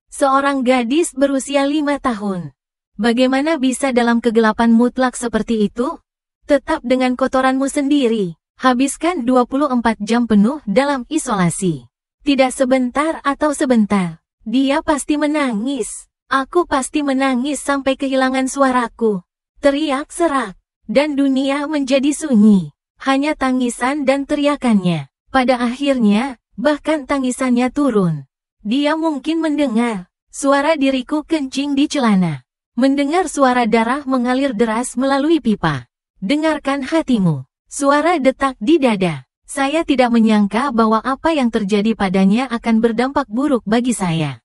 Seorang gadis berusia 5 tahun. Bagaimana bisa dalam kegelapan mutlak seperti itu? Tetap dengan kotoranmu sendiri. Habiskan 24 jam penuh dalam isolasi. Tidak sebentar atau sebentar. Dia pasti menangis. Aku pasti menangis sampai kehilangan suaraku. Teriak serak. Dan dunia menjadi sunyi. Hanya tangisan dan teriakannya. Pada akhirnya, bahkan tangisannya turun. Dia mungkin mendengar suara diriku kencing di celana. Mendengar suara darah mengalir deras melalui pipa. Dengarkan hatimu. Suara detak di dada. Saya tidak menyangka bahwa apa yang terjadi padanya akan berdampak buruk bagi saya.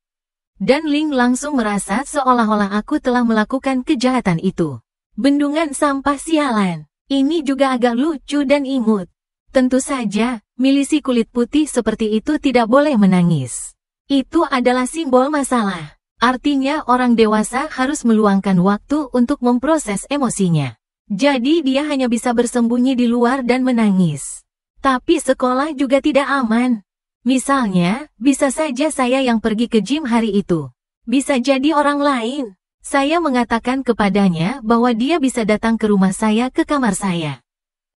Dan Ling langsung merasa seolah-olah aku telah melakukan kejahatan itu. Bendungan sampah sialan. Ini juga agak lucu dan imut. Tentu saja, milisi kulit putih seperti itu tidak boleh menangis. Itu adalah simbol masalah. Artinya orang dewasa harus meluangkan waktu untuk memproses emosinya. Jadi dia hanya bisa bersembunyi di luar dan menangis. Tapi sekolah juga tidak aman. Misalnya, bisa saja saya yang pergi ke gym hari itu. Bisa jadi orang lain. Saya mengatakan kepadanya bahwa dia bisa datang ke rumah saya ke kamar saya.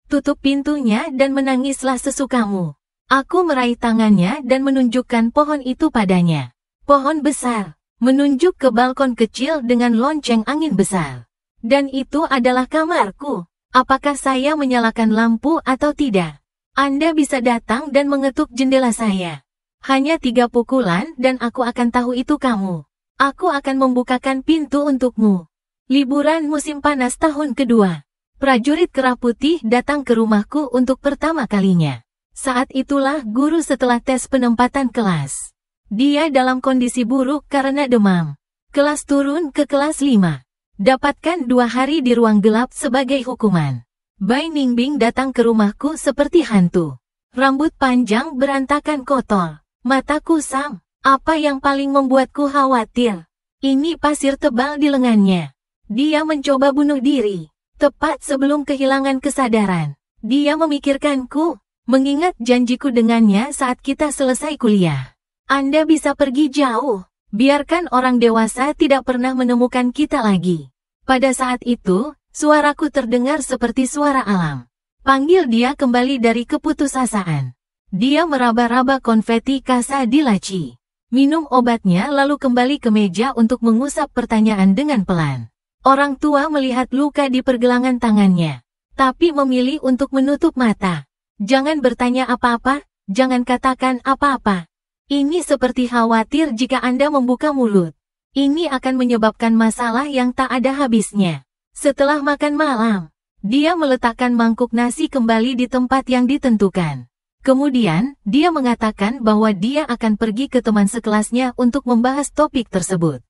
Tutup pintunya dan menangislah sesukamu. Aku meraih tangannya dan menunjukkan pohon itu padanya. Pohon besar, menunjuk ke balkon kecil dengan lonceng angin besar. Dan itu adalah kamarku. Apakah saya menyalakan lampu atau tidak? Anda bisa datang dan mengetuk jendela saya. Hanya 3 pukulan dan aku akan tahu itu kamu. Aku akan membukakan pintu untukmu. Liburan musim panas tahun kedua. Prajurit Kerah Putih datang ke rumahku untuk pertama kalinya. Saat itulah guru setelah tes penempatan kelas. Dia dalam kondisi buruk karena demam. Kelas turun ke kelas 5. Dapatkan 2 hari di ruang gelap sebagai hukuman. Bai Ningbing datang ke rumahku seperti hantu. Rambut panjang berantakan kotor. Mata kusam. Apa yang paling membuatku khawatir? Ini pasir tebal di lengannya. Dia mencoba bunuh diri. Tepat sebelum kehilangan kesadaran. Dia memikirkanku. Mengingat janjiku dengannya saat kita selesai kuliah. Anda bisa pergi jauh. Biarkan orang dewasa tidak pernah menemukan kita lagi. Pada saat itu, suaraku terdengar seperti suara alam. Panggil dia kembali dari keputusasaan. Dia meraba-raba konfeti kasa di laci. Minum obatnya lalu kembali ke meja untuk mengusap pertanyaan dengan pelan. Orang tua melihat luka di pergelangan tangannya, tapi memilih untuk menutup mata. Jangan bertanya apa-apa, jangan katakan apa-apa. Ini seperti khawatir jika Anda membuka mulut. Ini akan menyebabkan masalah yang tak ada habisnya. Setelah makan malam, dia meletakkan mangkuk nasi kembali di tempat yang ditentukan. Kemudian, dia mengatakan bahwa dia akan pergi ke teman sekelasnya untuk membahas topik tersebut.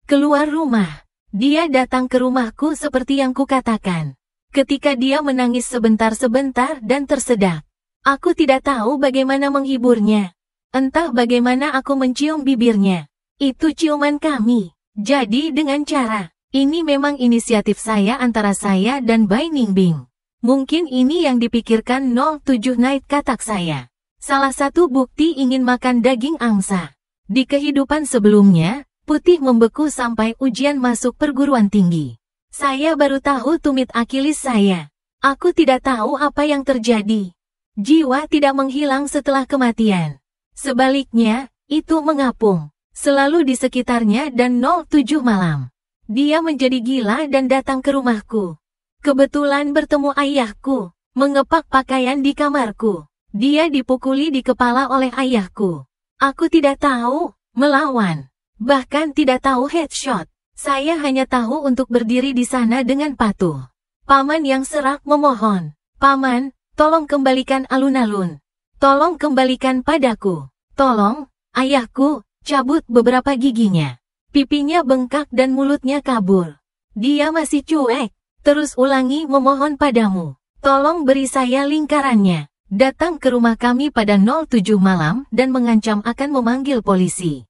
Keluar rumah. Dia datang ke rumahku seperti yang kukatakan. Ketika dia menangis sebentar-sebentar dan tersedak. Aku tidak tahu bagaimana menghiburnya. Entah bagaimana aku mencium bibirnya. Itu ciuman kami. Jadi dengan cara, ini memang inisiatif saya antara saya dan Bai Ningbing. Mungkin ini yang dipikirkan 07 Night katak saya. Salah satu bukti ingin makan daging angsa. Di kehidupan sebelumnya, putih membeku sampai ujian masuk perguruan tinggi. Saya baru tahu tumit Akilis saya. Aku tidak tahu apa yang terjadi. Jiwa tidak menghilang setelah kematian. Sebaliknya, itu mengapung. Selalu di sekitarnya dan 07 malam. Dia menjadi gila dan datang ke rumahku. Kebetulan bertemu ayahku, mengepak pakaian di kamarku. Dia dipukuli di kepala oleh ayahku. Aku tidak tahu, melawan. Bahkan tidak tahu headshot. Saya hanya tahu untuk berdiri di sana dengan patuh. Paman yang serak memohon. Paman, tolong kembalikan alun-alun. Tolong kembalikan padaku. Tolong, ayahku, cabut beberapa giginya. Pipinya bengkak dan mulutnya kabur. Dia masih cuek. Terus ulangi memohon padamu. Tolong beri saya lingkarannya. Datang ke rumah kami pada 07 malam dan mengancam akan memanggil polisi.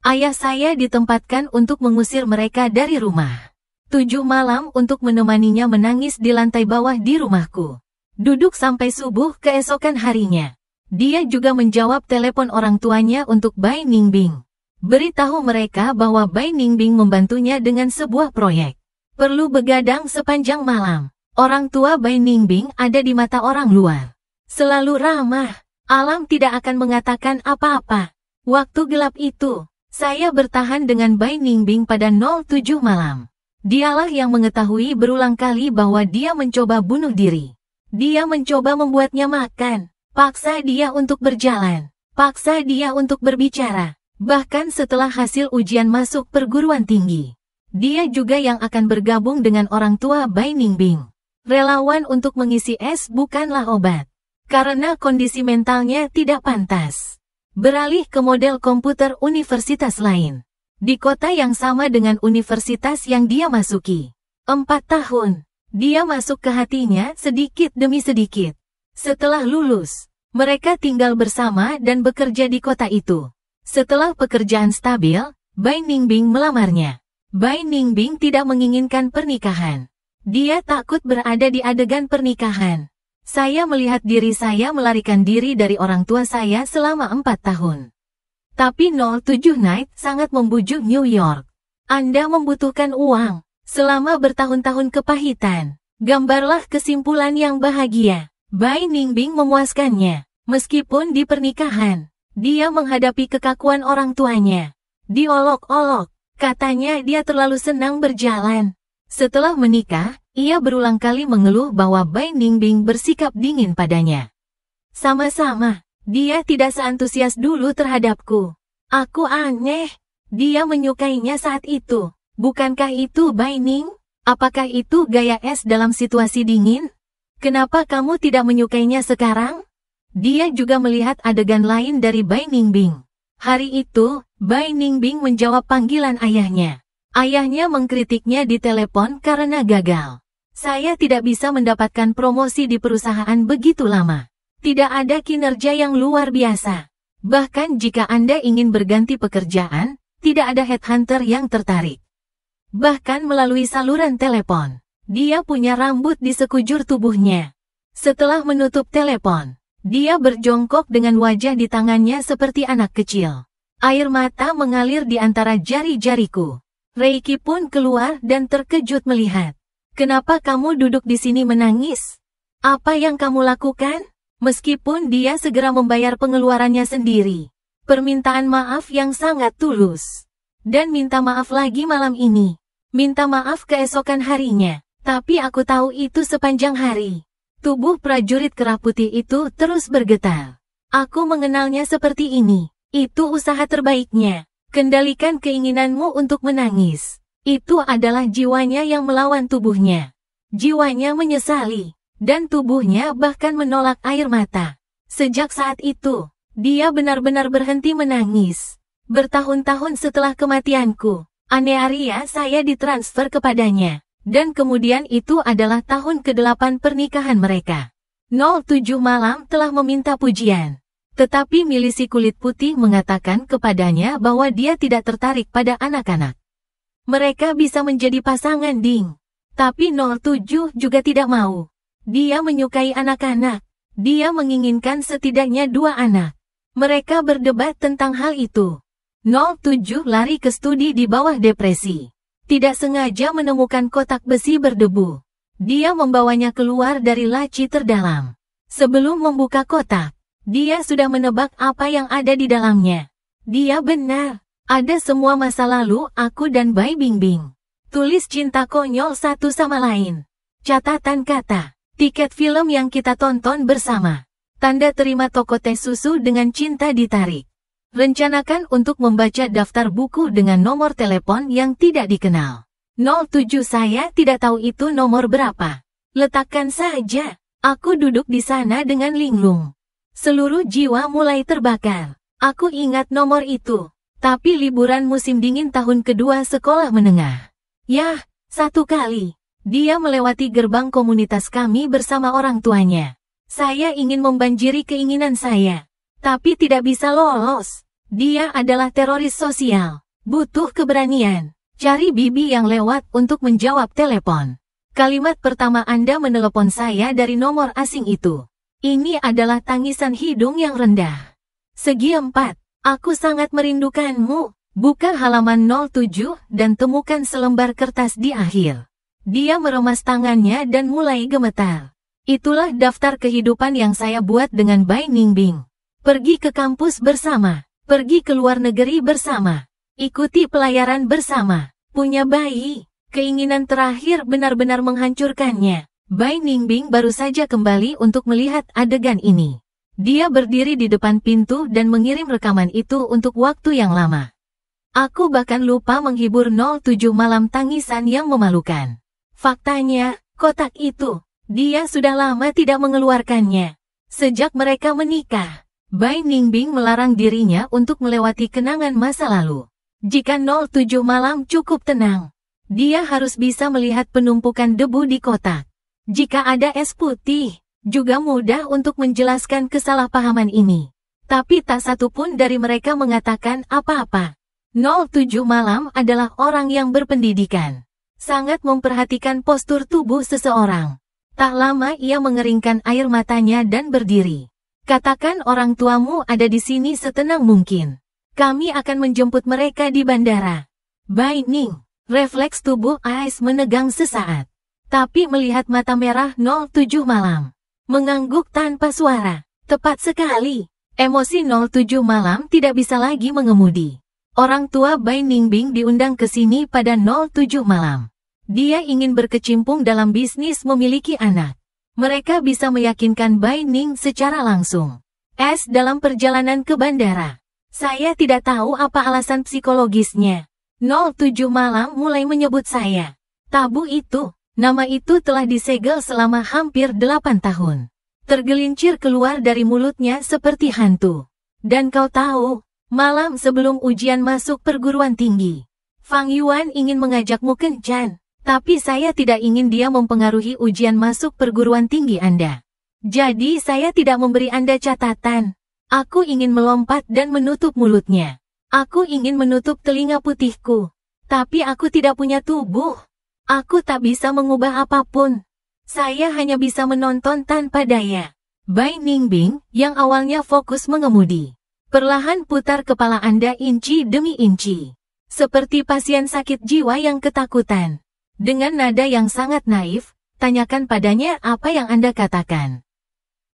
Ayah saya ditempatkan untuk mengusir mereka dari rumah. 7 malam untuk menemaninya menangis di lantai bawah di rumahku. Duduk sampai subuh keesokan harinya. Dia juga menjawab telepon orang tuanya untuk Bai Ningbing. Beritahu mereka bahwa Bai Ningbing membantunya dengan sebuah proyek. Perlu begadang sepanjang malam. Orang tua Bai Ningbing ada di mata orang luar. Selalu ramah. Alam tidak akan mengatakan apa-apa. Waktu gelap itu, saya bertahan dengan Bai Ningbing pada 07 malam. Dialah yang mengetahui berulang kali bahwa dia mencoba bunuh diri. Dia mencoba membuatnya makan. Paksa dia untuk berjalan. Paksa dia untuk berbicara. Bahkan setelah hasil ujian masuk perguruan tinggi. Dia juga yang akan bergabung dengan orang tua Bai Ningbing. Relawan untuk mengisi es bukanlah obat. Karena kondisi mentalnya tidak pantas. Beralih ke model komputer universitas lain. Di kota yang sama dengan universitas yang dia masuki. 4 tahun. Dia masuk ke hatinya sedikit demi sedikit. Setelah lulus, mereka tinggal bersama dan bekerja di kota itu. Setelah pekerjaan stabil, Bai Ningbing melamarnya. Bai Ningbing tidak menginginkan pernikahan. Dia takut berada di adegan pernikahan. Saya melihat diri saya melarikan diri dari orang tua saya selama 4 tahun. Tapi 07 Night sangat membujuk New York. Anda membutuhkan uang. Selama bertahun-tahun kepahitan. Gambarlah kesimpulan yang bahagia. Bai Ningbing memuaskannya. Meskipun di pernikahan, dia menghadapi kekakuan orang tuanya. Diolok-olok. Katanya dia terlalu senang berjalan. Setelah menikah, ia berulang kali mengeluh bahwa Bai Ningbing bersikap dingin padanya. Sama-sama, dia tidak seantusias dulu terhadapku. Aku aneh. Dia menyukainya saat itu. Bukankah itu Bai Ning? Apakah itu gaya es dalam situasi dingin? Kenapa kamu tidak menyukainya sekarang? Dia juga melihat adegan lain dari Bai Ningbing. Hari itu, Bai Ningbing menjawab panggilan ayahnya. Ayahnya mengkritiknya di telepon karena gagal. Saya tidak bisa mendapatkan promosi di perusahaan begitu lama. Tidak ada kinerja yang luar biasa. Bahkan jika Anda ingin berganti pekerjaan, tidak ada headhunter yang tertarik. Bahkan melalui saluran telepon, dia punya rambut di sekujur tubuhnya. Setelah menutup telepon, Dia berjongkok dengan wajah di tangannya seperti anak kecil. Air mata mengalir di antara jari-jariku. Reiki pun keluar dan terkejut melihat. Kenapa kamu duduk di sini menangis? Apa yang kamu lakukan? Meskipun dia segera membayar pengeluarannya sendiri. Permintaan maaf yang sangat tulus. Dan minta maaf lagi malam ini. Minta maaf keesokan harinya. Tapi aku tahu itu sepanjang hari. Tubuh prajurit kerah putih itu terus bergetar. Aku mengenalnya seperti ini. Itu usaha terbaiknya. Kendalikan keinginanmu untuk menangis. Itu adalah jiwanya yang melawan tubuhnya. Jiwanya menyesali. Dan tubuhnya bahkan menolak air mata. Sejak saat itu, dia benar-benar berhenti menangis. Bertahun-tahun setelah kematianku, Anearia saya ditransfer kepadanya. Dan kemudian itu adalah tahun ke-8 pernikahan mereka. 07 malam telah meminta pujian. Tetapi milisi kulit putih mengatakan kepadanya bahwa dia tidak tertarik pada anak-anak. Mereka bisa menjadi pasangan Ding. Tapi 07 juga tidak mau. Dia menyukai anak-anak. Dia menginginkan setidaknya 2 anak. Mereka berdebat tentang hal itu. 07 lari ke studi di bawah depresi. Tidak sengaja menemukan kotak besi berdebu. Dia membawanya keluar dari laci terdalam. Sebelum membuka kotak, dia sudah menebak apa yang ada di dalamnya. Dia benar. Ada semua masa lalu aku dan Bai Bingbing. Tulis cinta konyol satu sama lain. Catatan kata. Tiket film yang kita tonton bersama. Tanda terima toko teh susu dengan cinta ditarik. Rencanakan untuk membaca daftar buku dengan nomor telepon yang tidak dikenal. 07 saya tidak tahu itu nomor berapa. Letakkan saja. Aku duduk di sana dengan linglung. Seluruh jiwa mulai terbakar. Aku ingat nomor itu. Tapi liburan musim dingin tahun kedua sekolah menengah. Yah, satu kali. Dia melewati gerbang komunitas kami bersama orang tuanya. Saya ingin membanjiri keinginan saya. Tapi tidak bisa lolos. Dia adalah teroris sosial. Butuh keberanian. Cari bibi yang lewat untuk menjawab telepon. Kalimat pertama Anda menelepon saya dari nomor asing itu. Ini adalah tangisan hidung yang rendah. Segi 4. Aku sangat merindukanmu. Buka halaman 07 dan temukan selembar kertas di akhir. Dia meremas tangannya dan mulai gemetar. Itulah daftar kehidupan yang saya buat dengan Bai Ningbing. Pergi ke kampus bersama. Pergi ke luar negeri bersama. Ikuti pelayaran bersama. Punya bayi. Keinginan terakhir benar-benar menghancurkannya. Bai Ningbing baru saja kembali untuk melihat adegan ini. Dia berdiri di depan pintu dan mengirim rekaman itu untuk waktu yang lama. Aku bahkan lupa menghibur 07 malam tangisan yang memalukan. Faktanya, kotak itu, dia sudah lama tidak mengeluarkannya. Sejak mereka menikah, Bai Ningbing melarang dirinya untuk melewati kenangan masa lalu. Jika 07 malam cukup tenang, dia harus bisa melihat penumpukan debu di kotak. Jika ada es putih, juga mudah untuk menjelaskan kesalahpahaman ini. Tapi tak satu pun dari mereka mengatakan apa-apa. 07 malam adalah orang yang berpendidikan. Sangat memperhatikan postur tubuh seseorang. Tak lama ia mengeringkan air matanya dan berdiri. Katakan orang tuamu ada di sini setenang mungkin. Kami akan menjemput mereka di bandara. Bai Ning, refleks tubuh Ais menegang sesaat. Tapi melihat mata merah 07 malam. Mengangguk tanpa suara. Tepat sekali. Emosi 07 malam tidak bisa lagi mengemudi. Orang tua Bai Ningbing diundang ke sini pada 07 malam. Dia ingin berkecimpung dalam bisnis memiliki anak. Mereka bisa meyakinkan Bai Ning secara langsung. Dalam perjalanan ke bandara. Saya tidak tahu apa alasan psikologisnya. 07 malam mulai menyebut saya. Tabu itu. Nama itu telah disegel selama hampir 8 tahun. Tergelincir keluar dari mulutnya seperti hantu. Dan kau tahu, malam sebelum ujian masuk perguruan tinggi, Fang Yuan ingin mengajakmu kencan, tapi saya tidak ingin dia mempengaruhi ujian masuk perguruan tinggi Anda. Jadi saya tidak memberi Anda catatan. Aku ingin melompat dan menutup mulutnya. Aku ingin menutup telinga putihku. Tapi aku tidak punya tubuh. Aku tak bisa mengubah apapun. Saya hanya bisa menonton tanpa daya. Bai Ningbing, yang awalnya fokus mengemudi, perlahan putar kepala Anda inci demi inci. Seperti pasien sakit jiwa yang ketakutan. Dengan nada yang sangat naif, tanyakan padanya apa yang Anda katakan.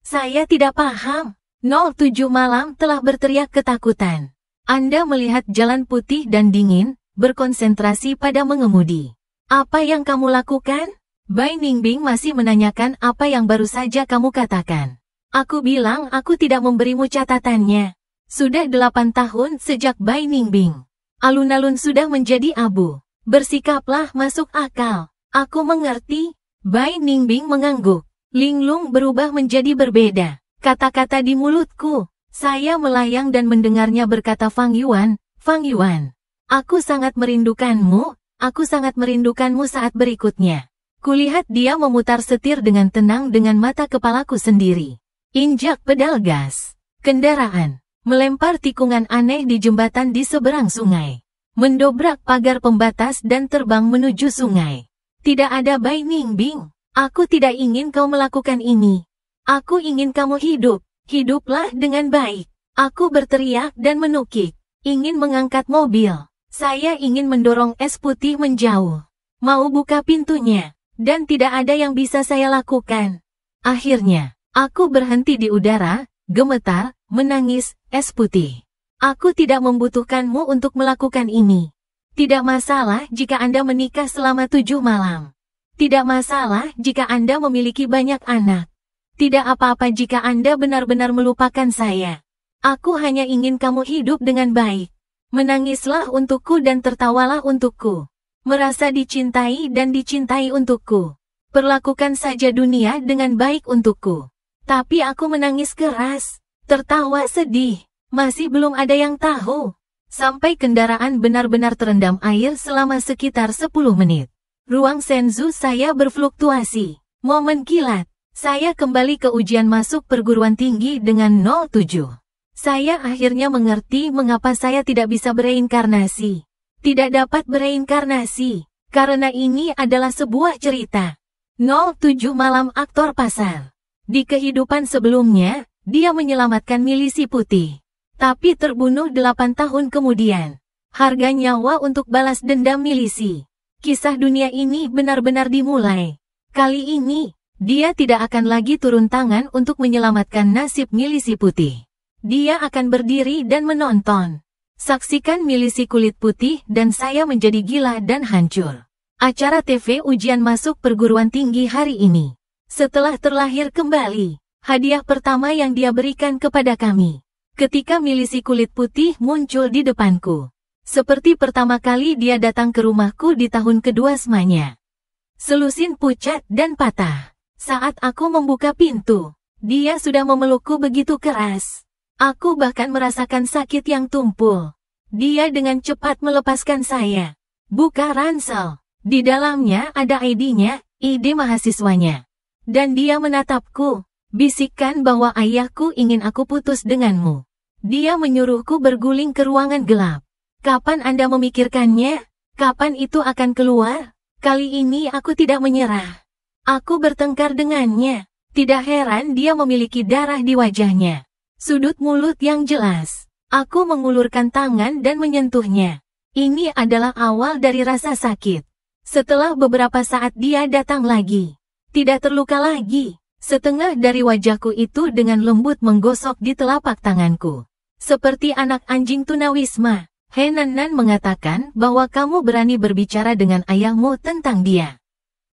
Saya tidak paham. 07 Malam telah berteriak ketakutan. Anda melihat jalan putih dan dingin, berkonsentrasi pada mengemudi. Apa yang kamu lakukan? Bai Ningbing masih menanyakan apa yang baru saja kamu katakan. Aku bilang aku tidak memberimu catatannya. Sudah 8 tahun sejak Bai Ningbing. Alun-alun sudah menjadi abu. Bersikaplah masuk akal. Aku mengerti. Bai Ningbing mengangguk. Linglung berubah menjadi berbeda. Kata-kata di mulutku. Saya melayang dan mendengarnya berkata Fang Yuan. Aku sangat merindukanmu. Aku sangat merindukanmu saat berikutnya. Kulihat dia memutar setir dengan tenang dengan mata kepalaku sendiri. Injak pedal gas. Kendaraan. Melempar tikungan aneh di jembatan di seberang sungai. Mendobrak pagar pembatas dan terbang menuju sungai. Tidak ada Bai Ningbing. Aku tidak ingin kau melakukan ini. Aku ingin kamu hidup. Hiduplah dengan baik. Aku berteriak dan menukik. Ingin mengangkat mobil. Saya ingin mendorong es putih menjauh. Mau buka pintunya. Dan tidak ada yang bisa saya lakukan. Akhirnya, aku berhenti di udara, gemetar, menangis, es putih. Aku tidak membutuhkanmu untuk melakukan ini. Tidak masalah jika Anda menikah selama 7 malam. Tidak masalah jika Anda memiliki banyak anak. Tidak apa-apa jika Anda benar-benar melupakan saya. Aku hanya ingin kamu hidup dengan baik. Menangislah untukku dan tertawalah untukku. Merasa dicintai dan dicintai untukku. Perlakukan saja dunia dengan baik untukku. Tapi aku menangis keras. Tertawa sedih. Masih belum ada yang tahu. Sampai kendaraan benar-benar terendam air selama sekitar 10 menit. Ruang senzu saya berfluktuasi. Momen kilat. Saya kembali ke ujian masuk perguruan tinggi dengan 07. Saya akhirnya mengerti mengapa saya tidak bisa bereinkarnasi. Tidak dapat bereinkarnasi. Karena ini adalah sebuah cerita. 07 Malam aktor pasar. Di kehidupan sebelumnya, dia menyelamatkan milisi putih. Tapi terbunuh 8 tahun kemudian. Harga nyawa untuk balas dendam milisi. Kisah dunia ini benar-benar dimulai. Kali ini, dia tidak akan lagi turun tangan untuk menyelamatkan nasib milisi putih. Dia akan berdiri dan menonton. Saksikan milisi kulit putih dan saya menjadi gila dan hancur. Acara TV ujian masuk perguruan tinggi hari ini. Setelah terlahir kembali, hadiah pertama yang dia berikan kepada kami. Ketika milisi kulit putih muncul di depanku. Seperti pertama kali dia datang ke rumahku di tahun kedua semanya. Selusin pucat dan patah. Saat aku membuka pintu, dia sudah memelukku begitu keras. Aku bahkan merasakan sakit yang tumpul. Dia dengan cepat melepaskan saya. Buka ransel. Di dalamnya ada ID-nya, ID mahasiswanya. Dan dia menatapku. Bisikkan bahwa ayahku ingin aku putus denganmu. Dia menyuruhku berguling ke ruangan gelap. Kapan Anda memikirkannya? Kapan itu akan keluar? Kali ini aku tidak menyerah. Aku bertengkar dengannya. Tidak heran dia memiliki darah di wajahnya. Sudut mulut yang jelas. Aku mengulurkan tangan dan menyentuhnya. Ini adalah awal dari rasa sakit. Setelah beberapa saat dia datang lagi. Tidak terluka lagi. Setengah dari wajahku itu dengan lembut menggosok di telapak tanganku. Seperti anak anjing tunawisma. Henanan mengatakan bahwa kamu berani berbicara dengan ayahmu tentang dia.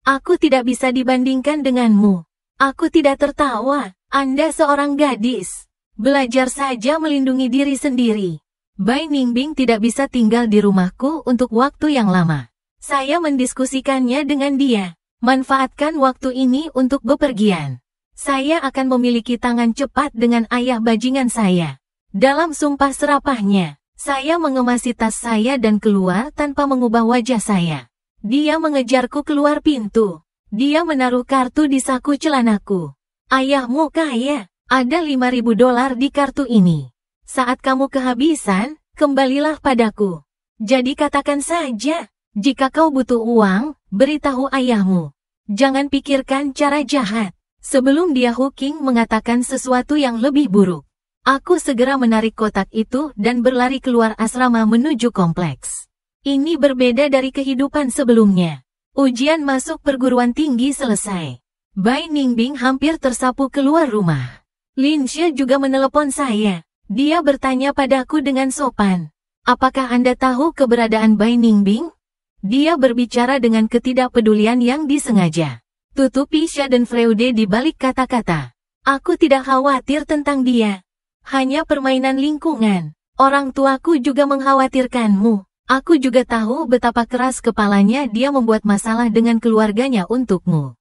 Aku tidak bisa dibandingkan denganmu. Aku tidak tertawa. Anda seorang gadis. Belajar saja melindungi diri sendiri. Bai Ningbing tidak bisa tinggal di rumahku untuk waktu yang lama. Saya mendiskusikannya dengan dia. Manfaatkan waktu ini untuk bepergian. Saya akan memiliki tangan cepat dengan ayah bajingan saya. Dalam sumpah serapahnya, saya mengemasi tas saya dan keluar tanpa mengubah wajah saya. Dia mengejarku keluar pintu. Dia menaruh kartu di saku celanaku. Ayahmu kaya. Ada $5.000 di kartu ini. Saat kamu kehabisan, kembalilah padaku. Jadi katakan saja, jika kau butuh uang, beritahu ayahmu. Jangan pikirkan cara jahat. Sebelum dia Hooking mengatakan sesuatu yang lebih buruk. Aku segera menarik kotak itu dan berlari keluar asrama menuju kompleks. Ini berbeda dari kehidupan sebelumnya. Ujian masuk perguruan tinggi selesai. Bai Ningbing hampir tersapu keluar rumah. Lin Xie juga menelepon saya. Dia bertanya padaku dengan sopan. Apakah Anda tahu keberadaan Bai Ningbing? Dia berbicara dengan ketidakpedulian yang disengaja. Tutupi Schadenfreude di balik kata-kata. Aku tidak khawatir tentang dia. Hanya permainan lingkungan. Orang tuaku juga mengkhawatirkanmu. Aku juga tahu betapa keras kepalanya dia membuat masalah dengan keluarganya untukmu.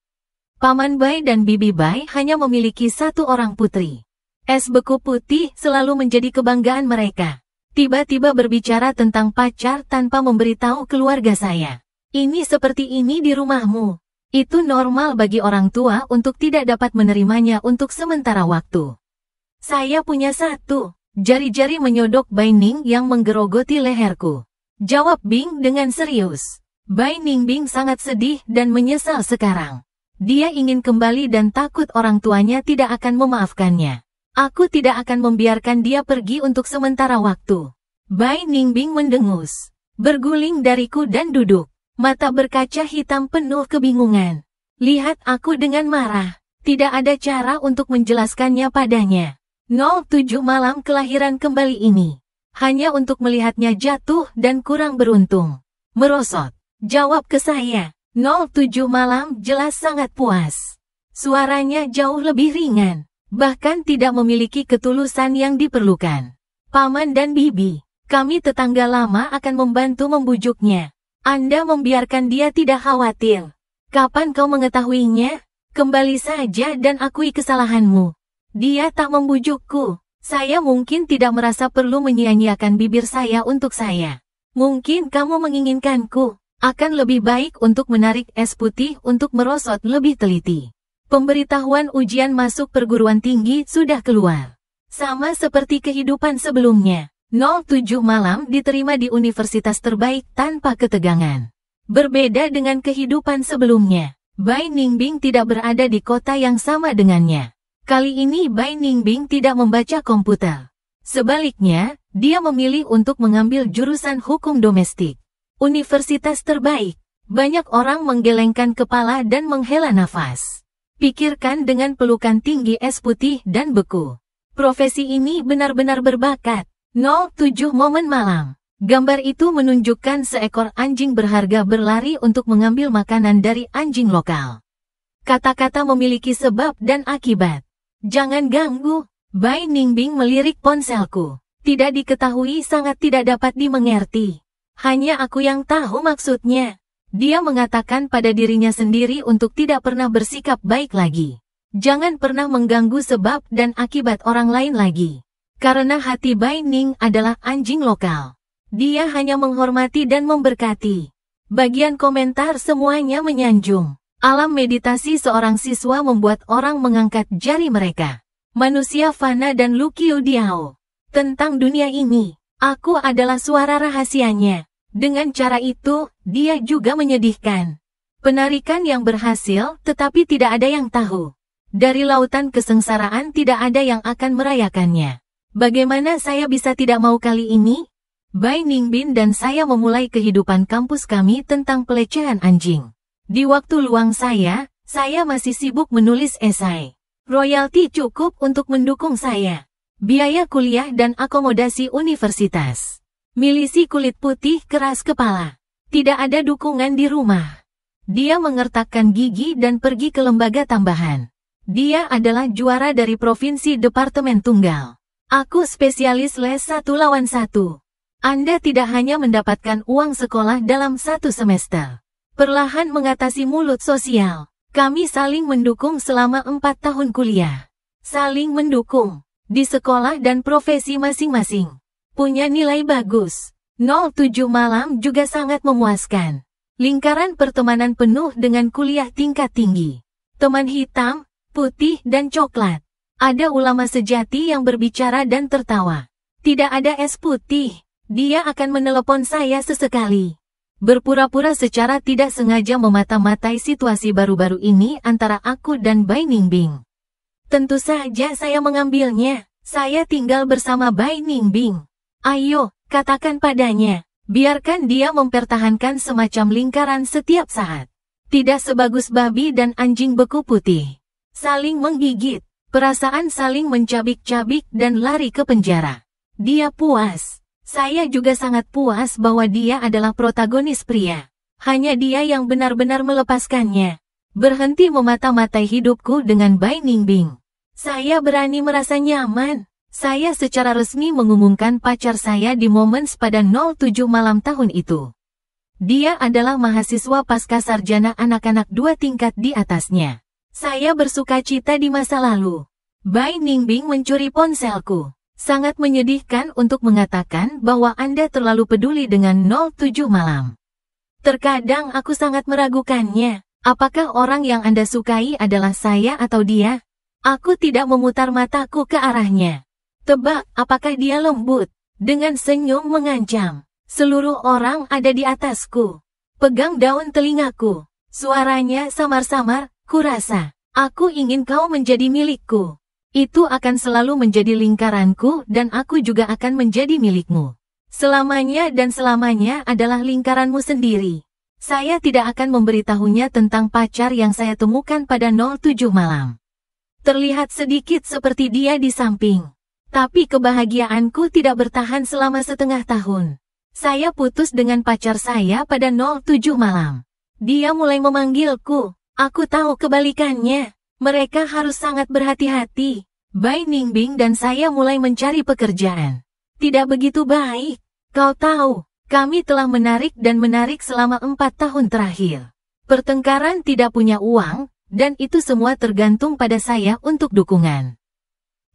Paman Bai dan Bibi Bai hanya memiliki satu orang putri. Es beku putih selalu menjadi kebanggaan mereka. Tiba-tiba berbicara tentang pacar tanpa memberitahu keluarga saya. Ini seperti ini di rumahmu. Itu normal bagi orang tua untuk tidak dapat menerimanya untuk sementara waktu. Saya punya satu. Jari-jari menyodok Bai Ning yang menggerogoti leherku. Jawab Bing dengan serius. Bai Ningbing sangat sedih dan menyesal sekarang. Dia ingin kembali dan takut orang tuanya tidak akan memaafkannya. Aku tidak akan membiarkan dia pergi untuk sementara waktu. Bai Ningbing mendengus. Berguling dariku dan duduk. Mata berkaca hitam penuh kebingungan. Lihat aku dengan marah. Tidak ada cara untuk menjelaskannya padanya. 07 malam kelahiran kembali ini. Hanya untuk melihatnya jatuh dan kurang beruntung. Merosot. Jawab ke saya. 07 malam jelas sangat puas. Suaranya jauh lebih ringan. Bahkan tidak memiliki ketulusan yang diperlukan. Paman dan Bibi, kami tetangga lama akan membantu membujuknya. Anda membiarkan dia tidak khawatir. Kapan kau mengetahuinya? Kembali saja dan akui kesalahanmu. Dia tak membujukku. Saya mungkin tidak merasa perlu menyia-nyiakan bibir saya untuk saya. Mungkin kamu menginginkanku. Akan lebih baik untuk menarik es putih untuk merosot lebih teliti. Pemberitahuan ujian masuk perguruan tinggi sudah keluar. Sama seperti kehidupan sebelumnya. 07 malam diterima di universitas terbaik tanpa ketegangan. Berbeda dengan kehidupan sebelumnya. Bai Ningbing tidak berada di kota yang sama dengannya. Kali ini Bai Ningbing tidak membaca komputer. Sebaliknya, dia memilih untuk mengambil jurusan hukum domestik. Universitas terbaik. Banyak orang menggelengkan kepala dan menghela nafas. Pikirkan dengan pelukan tinggi es putih dan beku. Profesi ini benar-benar berbakat. 07 momen malam. Gambar itu menunjukkan seekor anjing berharga berlari untuk mengambil makanan dari anjing lokal. Kata-kata memiliki sebab dan akibat. Jangan ganggu. Bai Ningbing melirik ponselku. Tidak diketahui sangat tidak dapat dimengerti. Hanya aku yang tahu maksudnya. Dia mengatakan pada dirinya sendiri untuk tidak pernah bersikap baik lagi. Jangan pernah mengganggu sebab dan akibat orang lain lagi. Karena hati Bai Ning adalah anjing lokal. Dia hanya menghormati dan memberkati. Bagian komentar semuanya menyanjung. Alam meditasi seorang siswa membuat orang mengangkat jari mereka. Manusia fana dan Lu Qiu Diao. Tentang dunia ini, aku adalah suara rahasianya. Dengan cara itu, dia juga menyedihkan. Penarikan yang berhasil, tetapi tidak ada yang tahu. Dari lautan kesengsaraan tidak ada yang akan merayakannya. Bagaimana saya bisa tidak mau kali ini? Bai Ningbing dan saya memulai kehidupan kampus kami tentang pelecehan anjing. Di waktu luang saya masih sibuk menulis esai. Royalti cukup untuk mendukung saya. Biaya kuliah dan akomodasi universitas. Milisi kulit putih keras kepala. Tidak ada dukungan di rumah. Dia mengertakkan gigi dan pergi ke lembaga tambahan. Dia adalah juara dari provinsi departemen tunggal. Aku spesialis les 1-1. Anda tidak hanya mendapatkan uang sekolah dalam 1 semester. Perlahan mengatasi mulut sosial. Kami saling mendukung selama 4 tahun kuliah. Saling mendukung. Di sekolah dan profesi masing-masing. Punya nilai bagus. 07 malam juga sangat memuaskan. Lingkaran pertemanan penuh dengan kuliah tingkat tinggi. Teman hitam, putih dan coklat. Ada ulama sejati yang berbicara dan tertawa. Tidak ada es putih. Dia akan menelepon saya sesekali. berpura-pura secara tidak sengaja memata-matai situasi baru-baru ini antara aku dan Bai Ningbing. Tentu saja saya mengambilnya. Saya tinggal bersama Bai Ningbing. Ayo, katakan padanya. Biarkan dia mempertahankan semacam lingkaran setiap saat. Tidak sebagus babi dan anjing beku putih. Saling menggigit. Perasaan saling mencabik-cabik dan lari ke penjara. Dia puas. Saya juga sangat puas bahwa dia adalah protagonis pria. Hanya dia yang benar-benar melepaskannya. Berhenti memata-matai hidupku dengan Bai Ningbing. Saya berani merasa nyaman. Saya secara resmi mengumumkan pacar saya di Moments pada 07 malam tahun itu. Dia adalah mahasiswa pasca sarjana anak-anak 2 tingkat di atasnya. Saya bersukacita di masa lalu. Bai Ningbing mencuri ponselku. Sangat menyedihkan untuk mengatakan bahwa Anda terlalu peduli dengan 07 malam. Terkadang aku sangat meragukannya. Apakah orang yang Anda sukai adalah saya atau dia? Aku tidak memutar mataku ke arahnya. Tebak, apakah dia lembut? Dengan senyum mengancam. Seluruh orang ada di atasku. Pegang daun telingaku. Suaranya samar-samar. Kurasa, aku ingin kau menjadi milikku. Itu akan selalu menjadi lingkaranku dan aku juga akan menjadi milikmu. Selamanya dan selamanya adalah lingkaranmu sendiri. Saya tidak akan memberitahunya tentang pacar yang saya temukan pada 07 malam. Terlihat sedikit seperti dia di samping. Tapi kebahagiaanku tidak bertahan selama setengah tahun. Saya putus dengan pacar saya pada 07 malam. Dia mulai memanggilku. Aku tahu kebalikannya. Mereka harus sangat berhati-hati. Bai Ningbing dan saya mulai mencari pekerjaan. Tidak begitu baik. Kau tahu, kami telah menarik dan menarik selama 4 tahun terakhir. Pertengkaran tidak punya uang, dan itu semua tergantung pada saya untuk dukungan.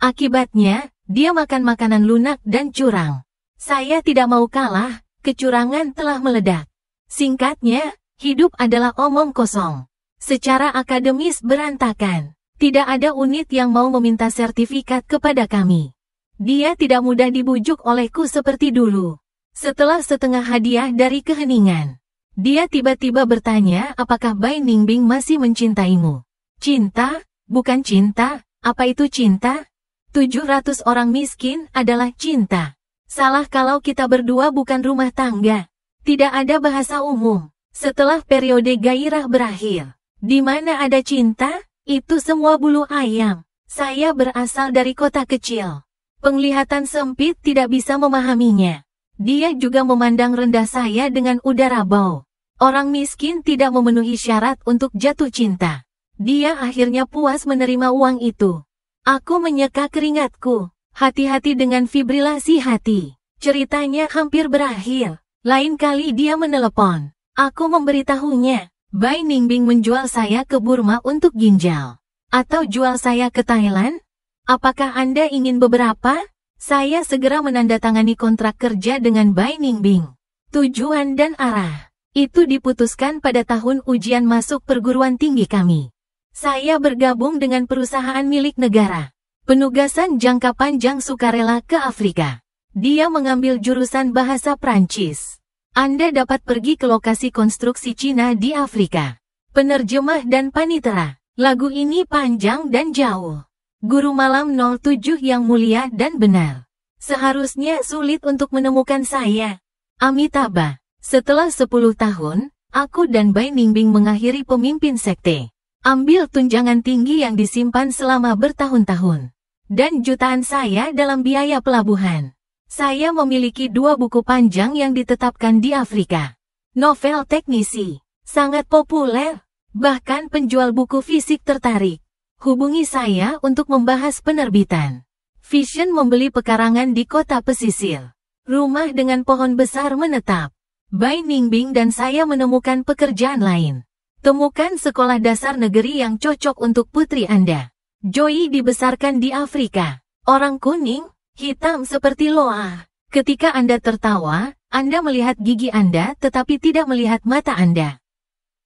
Akibatnya, dia makan makanan lunak dan curang. Saya tidak mau kalah, kecurangan telah meledak. Singkatnya, hidup adalah omong kosong. Secara akademis berantakan. Tidak ada unit yang mau meminta sertifikat kepada kami. Dia tidak mudah dibujuk olehku seperti dulu. Setelah setengah hadiah dari keheningan, dia tiba-tiba bertanya apakah Bai Ningbing masih mencintaimu. Cinta? Bukan cinta. Apa itu cinta? 700 orang miskin adalah cinta. Salah kalau kita berdua bukan rumah tangga. Tidak ada bahasa umum. Setelah periode gairah berakhir. Di mana ada cinta, itu semua bulu ayam. Saya berasal dari kota kecil. Penglihatan sempit tidak bisa memahaminya. Dia juga memandang rendah saya dengan udara bau. Orang miskin tidak memenuhi syarat untuk jatuh cinta. Dia akhirnya puas menerima uang itu. Aku menyeka keringatku. Hati-hati dengan fibrilasi hati. Ceritanya hampir berakhir. Lain kali dia menelepon. Aku memberitahunya. Bai Ningbing menjual saya ke Burma untuk ginjal. Atau jual saya ke Thailand? Apakah Anda ingin beberapa? Saya segera menandatangani kontrak kerja dengan Bai Ningbing. Tujuan dan arah. Itu diputuskan pada tahun ujian masuk perguruan tinggi kami. Saya bergabung dengan perusahaan milik negara. Penugasan jangka panjang sukarela ke Afrika. Dia mengambil jurusan bahasa Prancis. Anda dapat pergi ke lokasi konstruksi Cina di Afrika. Penerjemah dan panitera. Lagu ini panjang dan jauh. Guru malam 07 yang mulia dan benar. Seharusnya sulit untuk menemukan saya. Amitabha. Setelah 10 tahun, aku dan Bai Ningbing mengakhiri pemimpin sekte. Ambil tunjangan tinggi yang disimpan selama bertahun-tahun. Dan jutaan saya dalam biaya pelabuhan. Saya memiliki 2 buku panjang yang ditetapkan di Afrika. Novel teknisi. Sangat populer. Bahkan penjual buku fisik tertarik. Hubungi saya untuk membahas penerbitan. Vision membeli pekarangan di kota pesisir. Rumah dengan pohon besar menetap. Bai Ningbing dan saya menemukan pekerjaan lain. Temukan sekolah dasar negeri yang cocok untuk putri Anda. Joey dibesarkan di Afrika. Orang kuning, hitam seperti Loa. Ketika Anda tertawa, Anda melihat gigi Anda tetapi tidak melihat mata Anda.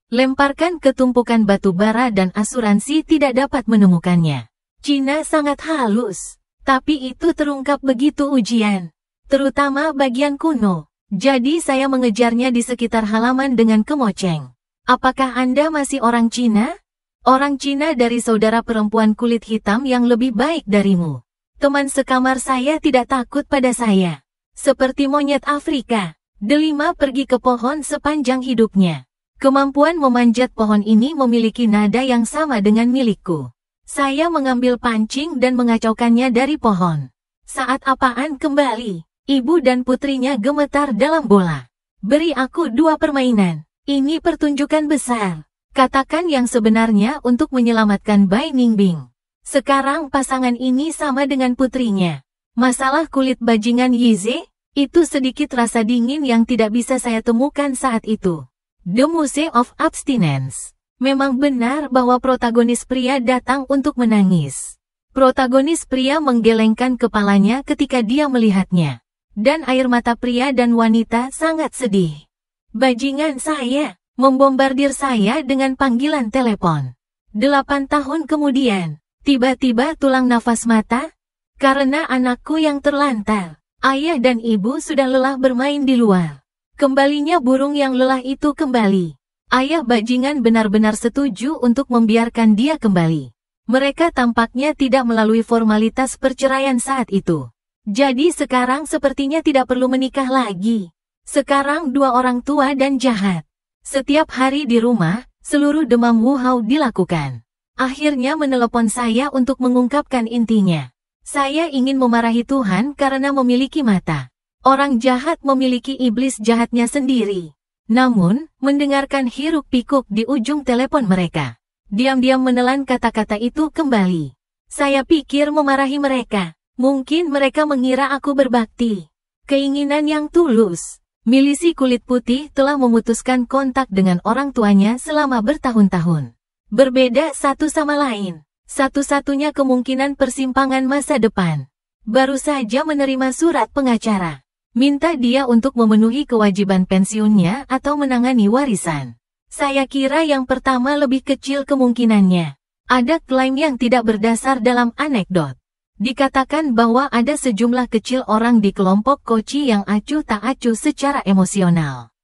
Lemparkan ke tumpukan batu bara dan asuransi tidak dapat menemukannya. Cina sangat halus. Tapi itu terungkap begitu ujian. Terutama bagian kuno. Jadi saya mengejarnya di sekitar halaman dengan kemoceng. Apakah Anda masih orang Cina? Orang Cina dari saudara perempuan kulit hitam yang lebih baik darimu. Teman sekamar saya tidak takut pada saya. Seperti monyet Afrika. Delima pergi ke pohon sepanjang hidupnya. Kemampuan memanjat pohon ini memiliki nada yang sama dengan milikku. Saya mengambil pancing dan mengacaukannya dari pohon. Saat apaan kembali? Ibu dan putrinya gemetar dalam bola. Beri aku 2 permainan. Ini pertunjukan besar. Katakan yang sebenarnya untuk menyelamatkan Bai Ningbing. Sekarang pasangan ini sama dengan putrinya. Masalah kulit bajingan Yize, itu sedikit rasa dingin yang tidak bisa saya temukan saat itu. The Muse of Abstinence. Memang benar bahwa protagonis pria datang untuk menangis. Protagonis pria menggelengkan kepalanya ketika dia melihatnya. Dan air mata pria dan wanita sangat sedih. Bajingan saya, membombardir saya dengan panggilan telepon. 8 tahun kemudian, tiba-tiba tulang nafas mata. Karena anakku yang terlantar, ayah dan ibu sudah lelah bermain di luar. Kembalinya burung yang lelah itu kembali. Ayah bajingan benar-benar setuju untuk membiarkan dia kembali. Mereka tampaknya tidak melalui formalitas perceraian saat itu. Jadi sekarang sepertinya tidak perlu menikah lagi. Sekarang 2 orang tua dan jahat. Setiap hari di rumah, seluruh demam Wu Hao dilakukan. Akhirnya menelepon saya untuk mengungkapkan intinya. Saya ingin memarahi Tuhan karena memiliki mata. Orang jahat memiliki iblis jahatnya sendiri. Namun, mendengarkan hiruk-pikuk di ujung telepon mereka. Diam-diam menelan kata-kata itu kembali. Saya pikir memarahi mereka. Mungkin mereka mengira aku berbakti. Keinginan yang tulus. Milisi kulit putih telah memutuskan kontak dengan orang tuanya selama bertahun-tahun. Berbeda satu sama lain. Satu-satunya kemungkinan persimpangan masa depan. Baru saja menerima surat pengacara. Minta dia untuk memenuhi kewajiban pensiunnya atau menangani warisan. Saya kira yang pertama lebih kecil kemungkinannya. Ada klaim yang tidak berdasar dalam anekdot. Dikatakan bahwa ada sejumlah kecil orang di kelompok koci yang acuh tak acuh secara emosional.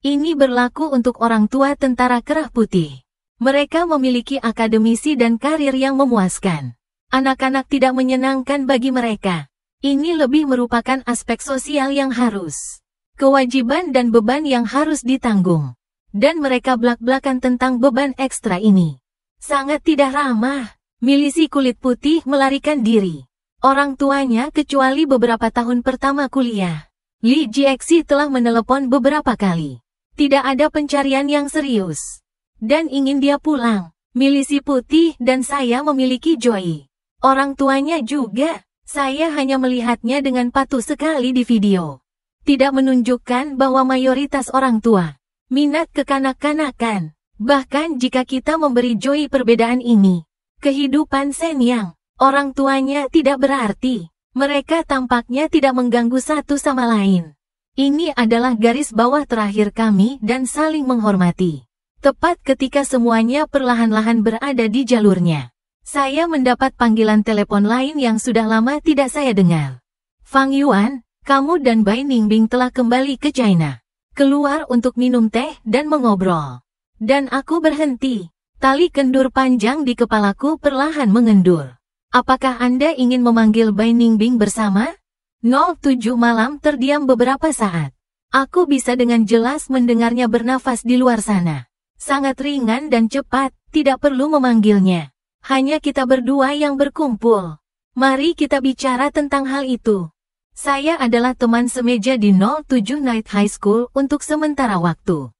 Ini berlaku untuk orang tua tentara kerah putih. Mereka memiliki akademisi dan karir yang memuaskan. Anak-anak tidak menyenangkan bagi mereka. Ini lebih merupakan aspek sosial yang harus. Kewajiban dan beban yang harus ditanggung. Dan mereka blak-blakan tentang beban ekstra ini. Sangat tidak ramah. Milisi kulit putih melarikan diri. Orang tuanya kecuali beberapa tahun pertama kuliah. Li Jiexi telah menelepon beberapa kali. Tidak ada pencarian yang serius. Dan ingin dia pulang. Milisi putih dan saya memiliki Joy. Orang tuanya juga. Saya hanya melihatnya dengan patuh sekali di video. Tidak menunjukkan bahwa mayoritas orang tua minat kekanak-kanakan. Bahkan jika kita memberi Joy perbedaan ini. Kehidupan Shenyang, orang tuanya tidak berarti. Mereka tampaknya tidak mengganggu satu sama lain. Ini adalah garis bawah terakhir kami dan saling menghormati. Tepat ketika semuanya perlahan-lahan berada di jalurnya. Saya mendapat panggilan telepon lain yang sudah lama tidak saya dengar. Fang Yuan, kamu dan Bai Ningbing telah kembali ke China. Keluar untuk minum teh dan mengobrol. Dan aku berhenti. Tali kendur panjang di kepalaku perlahan mengendur. Apakah Anda ingin memanggil Bai Ningbing bersama? 07 malam terdiam beberapa saat. Aku bisa dengan jelas mendengarnya bernafas di luar sana. Sangat ringan dan cepat, tidak perlu memanggilnya. Hanya kita berdua yang berkumpul. Mari kita bicara tentang hal itu. Saya adalah teman semeja di 07 Night High School untuk sementara waktu.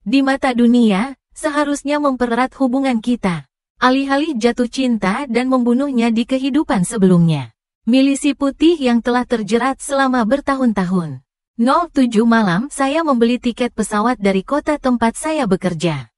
Di mata dunia, seharusnya mempererat hubungan kita. Alih-alih jatuh cinta dan membunuhnya di kehidupan sebelumnya. Milisi putih yang telah terjerat selama bertahun-tahun. 07 malam saya membeli tiket pesawat dari kota tempat saya bekerja.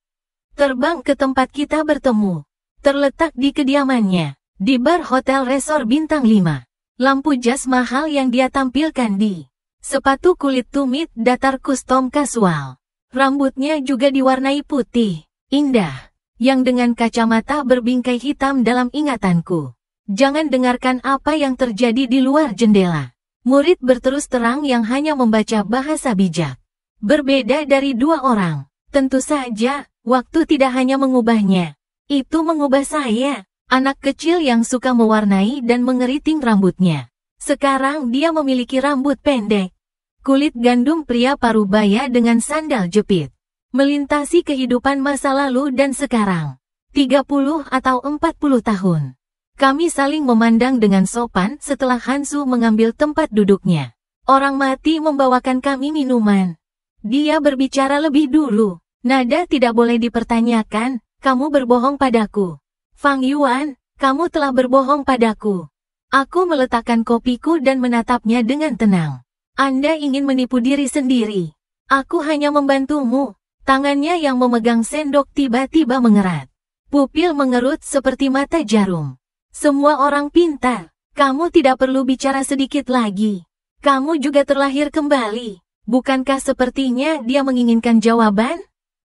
Terbang ke tempat kita bertemu. Terletak di kediamannya. Di bar hotel resor bintang 5. Lampu jas mahal yang dia tampilkan di. Sepatu kulit tumit datar kustom kasual. Rambutnya juga diwarnai putih, indah, yang dengan kacamata berbingkai hitam dalam ingatanku. Jangan dengarkan apa yang terjadi di luar jendela. Murid berterus terang yang hanya membaca bahasa bijak. Berbeda dari dua orang. Tentu saja, waktu tidak hanya mengubahnya. Itu mengubah saya. Anak kecil yang suka mewarnai dan mengeriting rambutnya. Sekarang dia memiliki rambut pendek. Kulit gandum pria parubaya dengan sandal jepit. Melintasi kehidupan masa lalu dan sekarang. 30 atau 40 tahun. Kami saling memandang dengan sopan setelah Hansu mengambil tempat duduknya. Orang mati membawakan kami minuman. Dia berbicara lebih dulu. Nada tidak boleh dipertanyakan, kamu berbohong padaku. Fang Yuan, kamu telah berbohong padaku. Aku meletakkan kopiku dan menatapnya dengan tenang. Anda ingin menipu diri sendiri. Aku hanya membantumu. Tangannya yang memegang sendok tiba-tiba mengerat. Pupil mengerut seperti mata jarum. Semua orang pintar. Kamu tidak perlu bicara sedikit lagi. Kamu juga terlahir kembali. Bukankah sepertinya dia menginginkan jawaban?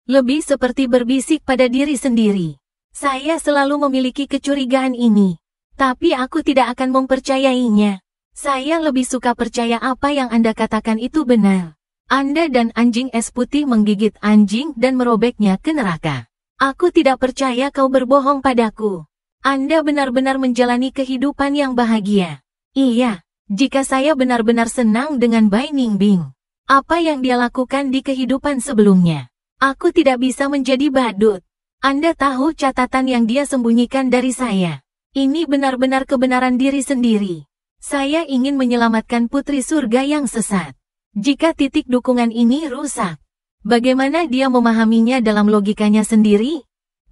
Lebih seperti berbisik pada diri sendiri. Saya selalu memiliki kecurigaan ini. Tapi aku tidak akan mempercayainya. Saya lebih suka percaya apa yang Anda katakan itu benar. Anda dan anjing es putih menggigit anjing dan merobeknya ke neraka. Aku tidak percaya kau berbohong padaku. Anda benar-benar menjalani kehidupan yang bahagia. Iya, jika saya benar-benar senang dengan Bai Ningbing. Apa yang dia lakukan di kehidupan sebelumnya. Aku tidak bisa menjadi badut. Anda tahu catatan yang dia sembunyikan dari saya. Ini benar-benar kebenaran diri sendiri. Saya ingin menyelamatkan putri surga yang sesat. Jika titik dukungan ini rusak, bagaimana dia memahaminya dalam logikanya sendiri?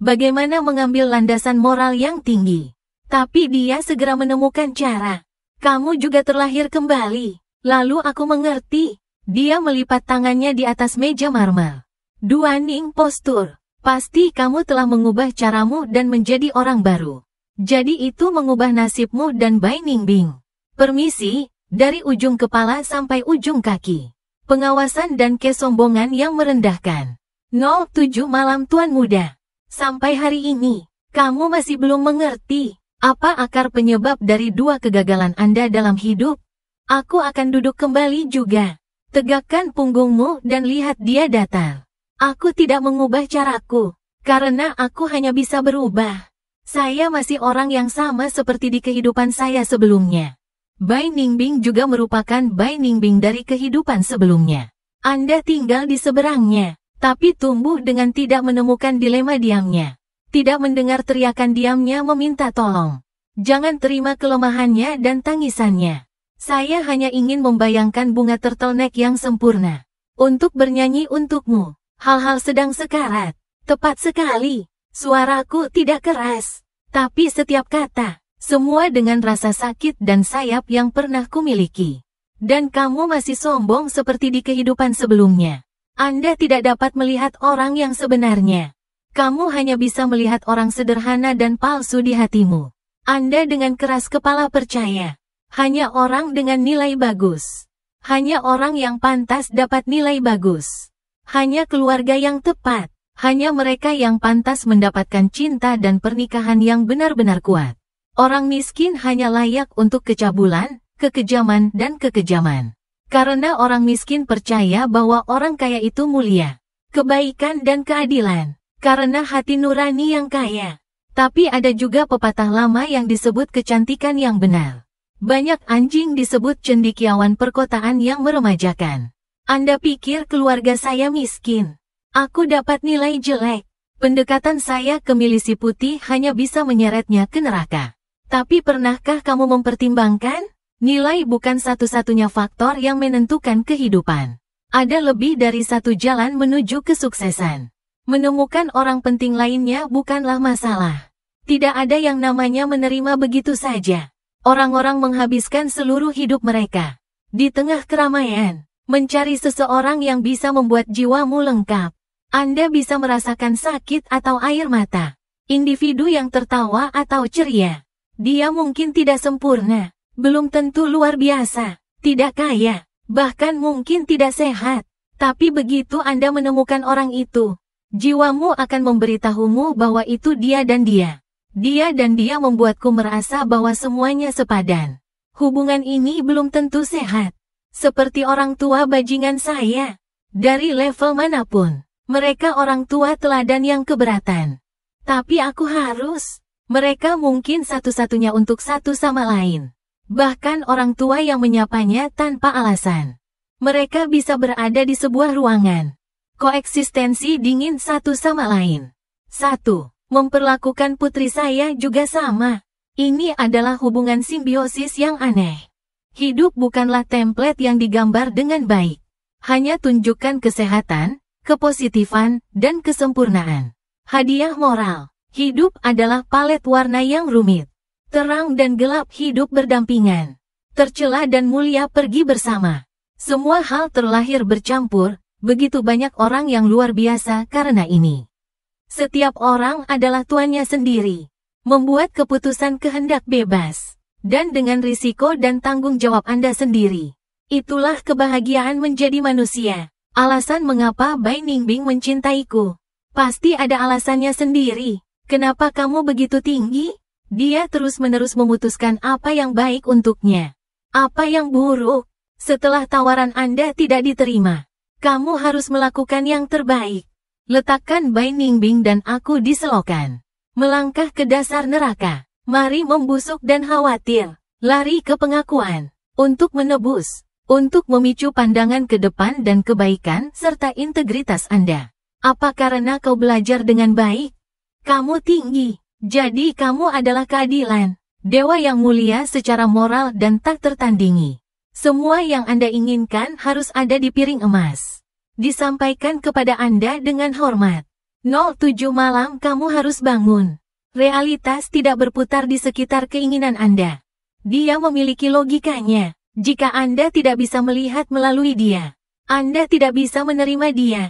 Bagaimana mengambil landasan moral yang tinggi? Tapi dia segera menemukan cara. Kamu juga terlahir kembali. Lalu aku mengerti. Dia melipat tangannya di atas meja marmer. Duaning postur. Pasti kamu telah mengubah caramu dan menjadi orang baru. Jadi itu mengubah nasibmu dan Bai Ningbing. Permisi, dari ujung kepala sampai ujung kaki. Pengawasan dan kesombongan yang merendahkan. 07 malam Tuan Muda. Sampai hari ini, kamu masih belum mengerti apa akar penyebab dari dua kegagalan Anda dalam hidup. Aku akan duduk kembali juga. Tegakkan punggungmu dan lihat dia datar. Aku tidak mengubah caraku, karena aku hanya bisa berubah. Saya masih orang yang sama seperti di kehidupan saya sebelumnya. Bai Ningbing juga merupakan Bai Ningbing dari kehidupan sebelumnya. Anda tinggal di seberangnya. Tapi tumbuh dengan tidak menemukan dilema diamnya. Tidak mendengar teriakan diamnya meminta tolong. Jangan terima kelemahannya dan tangisannya. Saya hanya ingin membayangkan bunga turtleneck yang sempurna. Untuk bernyanyi untukmu. Hal-hal sedang sekarat. Tepat sekali. Suaraku tidak keras. Tapi setiap kata. Semua dengan rasa sakit dan sayap yang pernah kumiliki. Dan kamu masih sombong seperti di kehidupan sebelumnya. Anda tidak dapat melihat orang yang sebenarnya. Kamu hanya bisa melihat orang sederhana dan palsu di hatimu. Anda dengan keras kepala percaya. Hanya orang dengan nilai bagus. Hanya orang yang pantas dapat nilai bagus. Hanya keluarga yang tepat. Hanya mereka yang pantas mendapatkan cinta dan pernikahan yang benar-benar kuat. Orang miskin hanya layak untuk kecabulan, kekejaman dan kekejaman. Karena orang miskin percaya bahwa orang kaya itu mulia, kebaikan dan keadilan. Karena hati nurani yang kaya. Tapi ada juga pepatah lama yang disebut kecantikan yang benar. Banyak anjing disebut cendekiawan perkotaan yang meremajakan. Anda pikir keluarga saya miskin? Aku dapat nilai jelek. Pendekatan saya ke milisi putih hanya bisa menyeretnya ke neraka. Tapi pernahkah kamu mempertimbangkan? Nilai bukan satu-satunya faktor yang menentukan kehidupan. Ada lebih dari satu jalan menuju kesuksesan. Menemukan orang penting lainnya bukanlah masalah. Tidak ada yang namanya menerima begitu saja. Orang-orang menghabiskan seluruh hidup mereka di tengah keramaian, mencari seseorang yang bisa membuat jiwamu lengkap. Anda bisa merasakan sakit atau air mata. Individu yang tertawa atau ceria. Dia mungkin tidak sempurna. Belum tentu luar biasa, tidak kaya, bahkan mungkin tidak sehat. Tapi begitu Anda menemukan orang itu, jiwamu akan memberitahumu bahwa itu dia dan dia. Dia dan dia membuatku merasa bahwa semuanya sepadan. Hubungan ini belum tentu sehat. Seperti orang tua bajingan saya. Dari level manapun, mereka orang tua teladan yang keberatan. Tapi aku harus. Mereka mungkin satu-satunya untuk satu sama lain. Bahkan orang tua yang menyapanya tanpa alasan. Mereka bisa berada di sebuah ruangan. Koeksistensi dingin satu sama lain. 1. Memperlakukan putri saya juga sama. Ini adalah hubungan simbiosis yang aneh. Hidup bukanlah template yang digambar dengan baik. Hanya tunjukkan kesehatan, kepositifan, dan kesempurnaan. Hadiah moral. Hidup adalah palet warna yang rumit. Terang dan gelap hidup berdampingan. Tercela dan mulia pergi bersama. Semua hal terlahir bercampur, begitu banyak orang yang luar biasa karena ini. Setiap orang adalah tuannya sendiri. Membuat keputusan kehendak bebas. Dan dengan risiko dan tanggung jawab Anda sendiri. Itulah kebahagiaan menjadi manusia. Alasan mengapa Bai Ningbing mencintaiku. Pasti ada alasannya sendiri. Kenapa kamu begitu tinggi? Dia terus-menerus memutuskan apa yang baik untuknya. Apa yang buruk. Setelah tawaran Anda tidak diterima. Kamu harus melakukan yang terbaik. Letakkan Bai Ningbing dan aku di selokan. Melangkah ke dasar neraka. Mari membusuk dan khawatir. Lari ke pengakuan. Untuk menebus. Untuk memicu pandangan ke depan dan kebaikan serta integritas Anda. Apa karena kau belajar dengan baik? Kamu tinggi. Jadi kamu adalah keadilan. Dewa yang mulia secara moral dan tak tertandingi. Semua yang Anda inginkan harus ada di piring emas. Disampaikan kepada Anda dengan hormat. 07 malam kamu harus bangun. Realitas tidak berputar di sekitar keinginan Anda. Dia memiliki logikanya. Jika Anda tidak bisa melihat melalui dia, Anda tidak bisa menerima dia.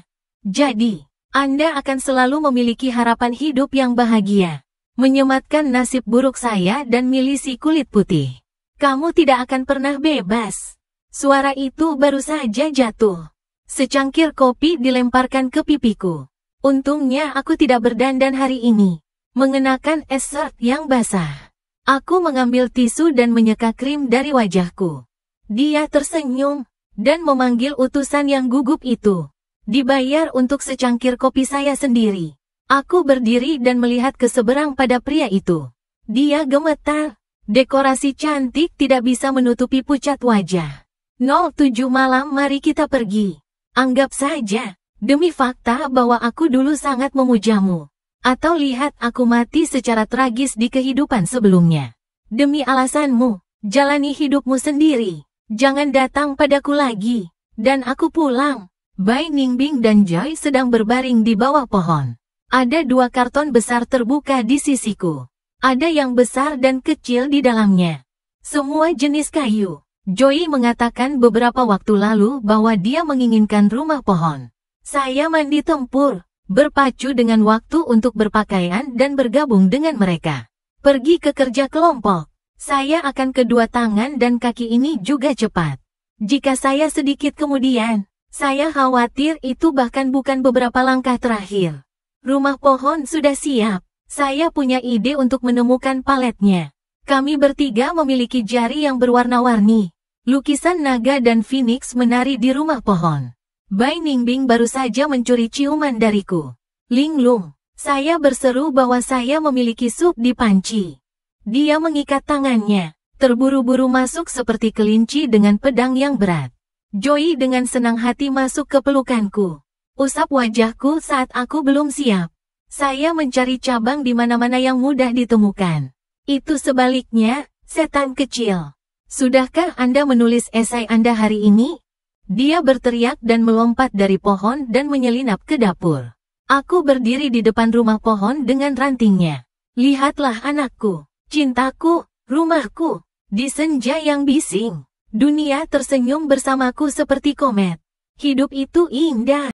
Jadi, Anda akan selalu memiliki harapan hidup yang bahagia. Menyematkan nasib buruk saya dan milisi kulit putih. Kamu tidak akan pernah bebas. Suara itu baru saja jatuh. Secangkir kopi dilemparkan ke pipiku. Untungnya aku tidak berdandan hari ini. Mengenakan shirt yang basah. Aku mengambil tisu dan menyeka krim dari wajahku. Dia tersenyum dan memanggil utusan yang gugup itu. Dibayar untuk secangkir kopi saya sendiri. Aku berdiri dan melihat ke seberang pada pria itu. Dia gemetar. Dekorasi cantik tidak bisa menutupi pucat wajah. 07 malam mari kita pergi. Anggap saja, demi fakta bahwa aku dulu sangat memujamu. Atau lihat aku mati secara tragis di kehidupan sebelumnya. Demi alasanmu, jalani hidupmu sendiri. Jangan datang padaku lagi. Dan aku pulang. Bai Ningbing dan Joy sedang berbaring di bawah pohon. Ada 2 karton besar terbuka di sisiku. Ada yang besar dan kecil di dalamnya. Semua jenis kayu. Joy mengatakan beberapa waktu lalu bahwa dia menginginkan rumah pohon. Saya mandi tempur. Berpacu dengan waktu untuk berpakaian dan bergabung dengan mereka. Pergi ke kerja kelompok. Saya akan kedua tangan dan kaki ini juga cepat. Jika saya sedikit kemudian, saya khawatir itu bahkan bukan beberapa langkah terakhir. Rumah pohon sudah siap. Saya punya ide untuk menemukan paletnya. Kami bertiga memiliki jari yang berwarna-warni. Lukisan naga dan phoenix menari di rumah pohon. Bai Ningbing baru saja mencuri ciuman dariku. Linglung, saya berseru bahwa saya memiliki sup di panci. Dia mengikat tangannya, terburu-buru masuk seperti kelinci dengan pedang yang berat. Joy dengan senang hati masuk ke pelukanku. Usap wajahku saat aku belum siap. Saya mencari cabang di mana-mana yang mudah ditemukan. Itu sebaliknya, setan kecil. Sudahkah Anda menulis esai Anda hari ini? Dia berteriak dan melompat dari pohon dan menyelinap ke dapur. Aku berdiri di depan rumah pohon dengan rantingnya. Lihatlah anakku, cintaku, rumahku. Di senja yang bising, dunia tersenyum bersamaku seperti komet. Hidup itu indah.